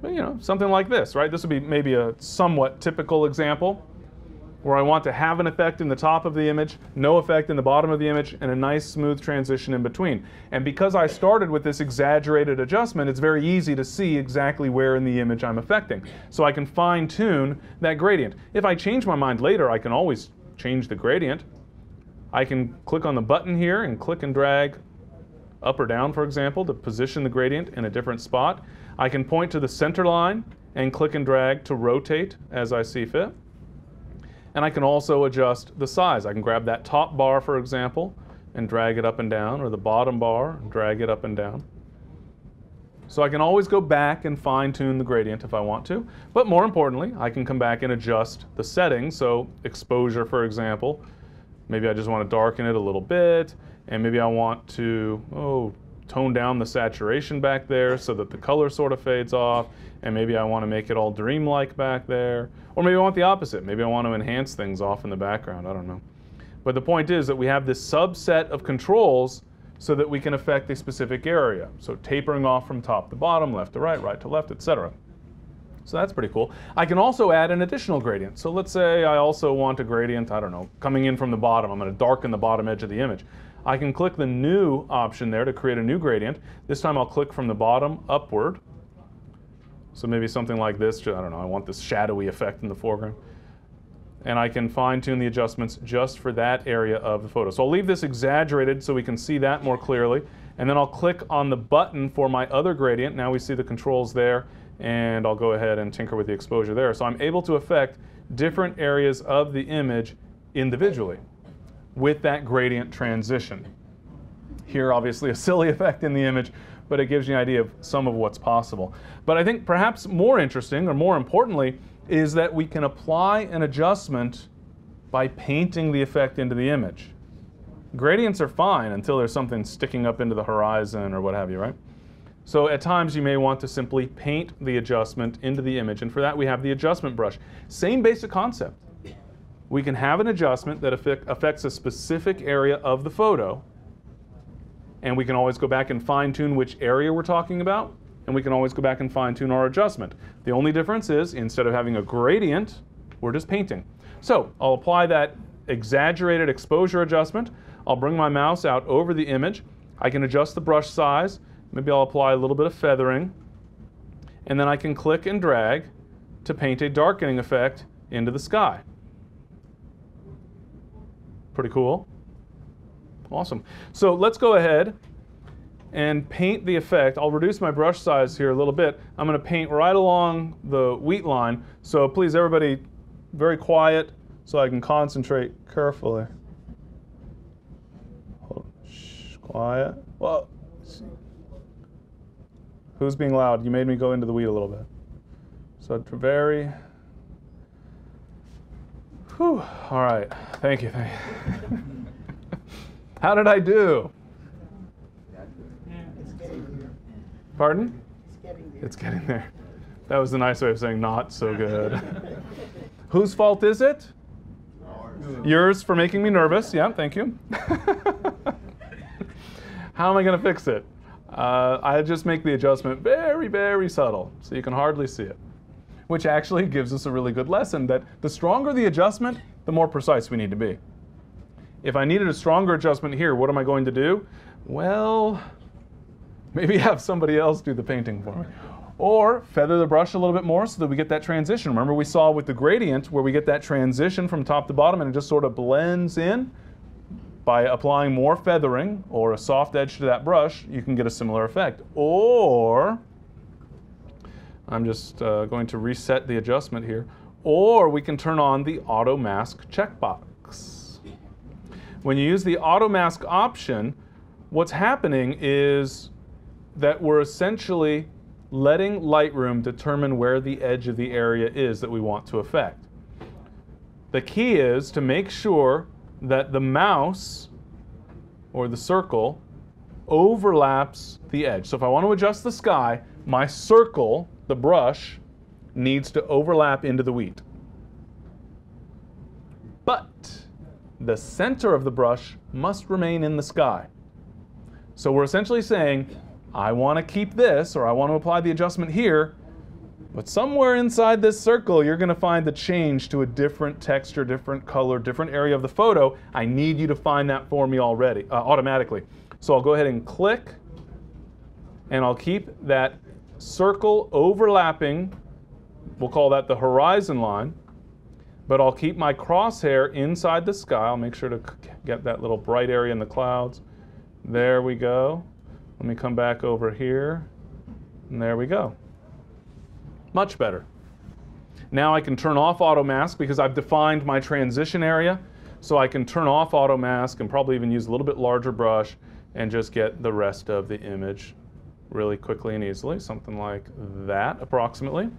But, you know, something like this, right? This would be maybe a somewhat typical example where I want to have an effect in the top of the image, no effect in the bottom of the image, and a nice smooth transition in between. And because I started with this exaggerated adjustment, it's very easy to see exactly where in the image I'm affecting. So I can fine-tune that gradient. If I change my mind later, I can always change the gradient. I can click on the button here and click and drag up or down, for example, to position the gradient in a different spot. I can point to the center line and click and drag to rotate as I see fit. And I can also adjust the size. I can grab that top bar, for example, and drag it up and down, or the bottom bar and drag it up and down. So I can always go back and fine-tune the gradient if I want to. But more importantly, I can come back and adjust the settings. So exposure, for example, maybe I just want to darken it a little bit, and maybe I want to tone down the saturation back there so that the color sort of fades off, and maybe I want to make it all dreamlike back there. Or maybe I want the opposite. Maybe I want to enhance things off in the background. I don't know. But the point is that we have this subset of controls so that we can affect a specific area. So tapering off from top to bottom, left to right to left, etc. So that's pretty cool. I can also add an additional gradient. So let's say I also want a gradient, I don't know, coming in from the bottom. I'm going to darken the bottom edge of the image. I can click the new option there to create a new gradient. This time I'll click from the bottom upward. So maybe something like this. I don't know, I want this shadowy effect in the foreground. And I can fine-tune the adjustments just for that area of the photo. So I'll leave this exaggerated so we can see that more clearly. And then I'll click on the button for my other gradient. Now we see the controls there. And I'll go ahead and tinker with the exposure there. So I'm able to affect different areas of the image individually with that gradient transition. Here, obviously, a silly effect in the image, but it gives you an idea of some of what's possible. But I think perhaps more interesting, or more importantly, is that we can apply an adjustment by painting the effect into the image. Gradients are fine until there's something sticking up into the horizon or what have you, right? So at times you may want to simply paint the adjustment into the image, and for that we have the adjustment brush. Same basic concept. We can have an adjustment that affects a specific area of the photo, and we can always go back and fine-tune which area we're talking about, and we can always go back and fine-tune our adjustment. The only difference is, instead of having a gradient, we're just painting. So I'll apply that exaggerated exposure adjustment. I'll bring my mouse out over the image. I can adjust the brush size. Maybe I'll apply a little bit of feathering. And then I can click and drag to paint a darkening effect into the sky. Pretty cool. Awesome. So let's go ahead and paint the effect. I'll reduce my brush size here a little bit. I'm going to paint right along the wheat line. So please, everybody, very quiet so I can concentrate carefully. Shh, quiet. Well, who's being loud? You made me go into the wheat a little bit. So very. Whew. All right. Thank you. Thank you. How did I do? Pardon? It's getting there. That was a nice way of saying not so good. Whose fault is it? Yours for making me nervous. Yeah, thank you. How am I going to fix it? I just make the adjustment very, very subtle, so you can hardly see it. Which actually gives us a really good lesson that the stronger the adjustment, the more precise we need to be. If I needed a stronger adjustment here, what am I going to do? Well, maybe have somebody else do the painting for me. Or feather the brush a little bit more so that we get that transition. Remember we saw with the gradient where we get that transition from top to bottom and it just sort of blends in? By applying more feathering or a soft edge to that brush, you can get a similar effect. Or, I'm just going to reset the adjustment here, or we can turn on the auto mask checkbox. When you use the auto mask option, what's happening is that we're essentially letting Lightroom determine where the edge of the area is that we want to affect. The key is to make sure that the mouse or the circle overlaps the edge. So if I want to adjust the sky, my circle, the brush, needs to overlap into the wheat. But the center of the brush must remain in the sky. So we're essentially saying, I want to keep this, or I want to apply the adjustment here, but somewhere inside this circle, you're going to find the change to a different texture, different color, different area of the photo. I need you to find that for me already, automatically. So I'll go ahead and click, and I'll keep that circle overlapping. We'll call that the horizon line. But I'll keep my crosshair inside the sky. I'll make sure to get that little bright area in the clouds. There we go. Let me come back over here. And there we go. Much better. Now I can turn off auto mask because I've defined my transition area. So I can turn off auto mask and probably even use a little bit larger brush and just get the rest of the image really quickly and easily. Something like that approximately.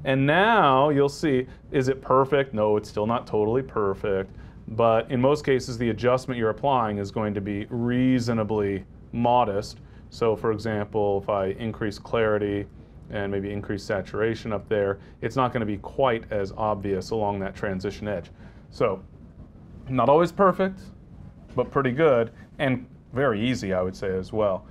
And now you'll see, is it perfect? No, it's still not totally perfect. But in most cases, the adjustment you're applying is going to be reasonably modest. So for example, if I increase clarity and maybe increase saturation up there, it's not going to be quite as obvious along that transition edge. So not always perfect, but pretty good, and very easy, I would say, as well.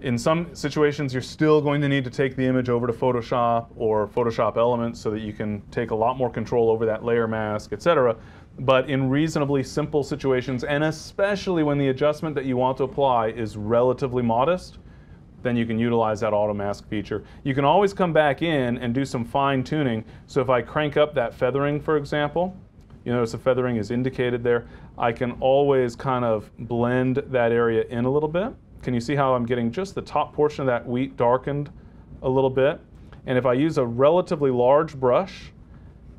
In some situations, you're still going to need to take the image over to Photoshop or Photoshop Elements so that you can take a lot more control over that layer mask, etc. But in reasonably simple situations, and especially when the adjustment that you want to apply is relatively modest, then you can utilize that auto mask feature. You can always come back in and do some fine tuning. So if I crank up that feathering, for example, you notice the feathering is indicated there. I can always kind of blend that area in a little bit. Can you see how I'm getting just the top portion of that wheat darkened a little bit? And if I use a relatively large brush,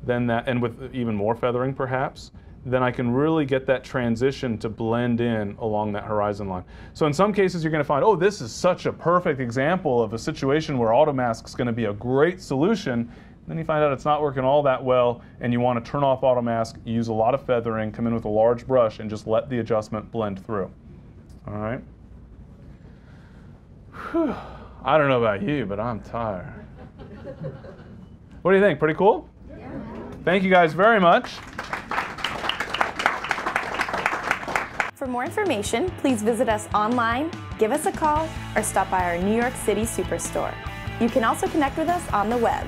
then that, and with even more feathering perhaps, then I can really get that transition to blend in along that horizon line. So in some cases you're going to find, oh, this is such a perfect example of a situation where automask is going to be a great solution. Then you find out it's not working all that well, and you want to turn off automask, use a lot of feathering, come in with a large brush, and just let the adjustment blend through. All right? Whew. I don't know about you, but I'm tired. What do you think? Pretty cool? Yeah. Thank you guys very much. For more information, please visit us online, give us a call, or stop by our New York City Superstore. You can also connect with us on the web.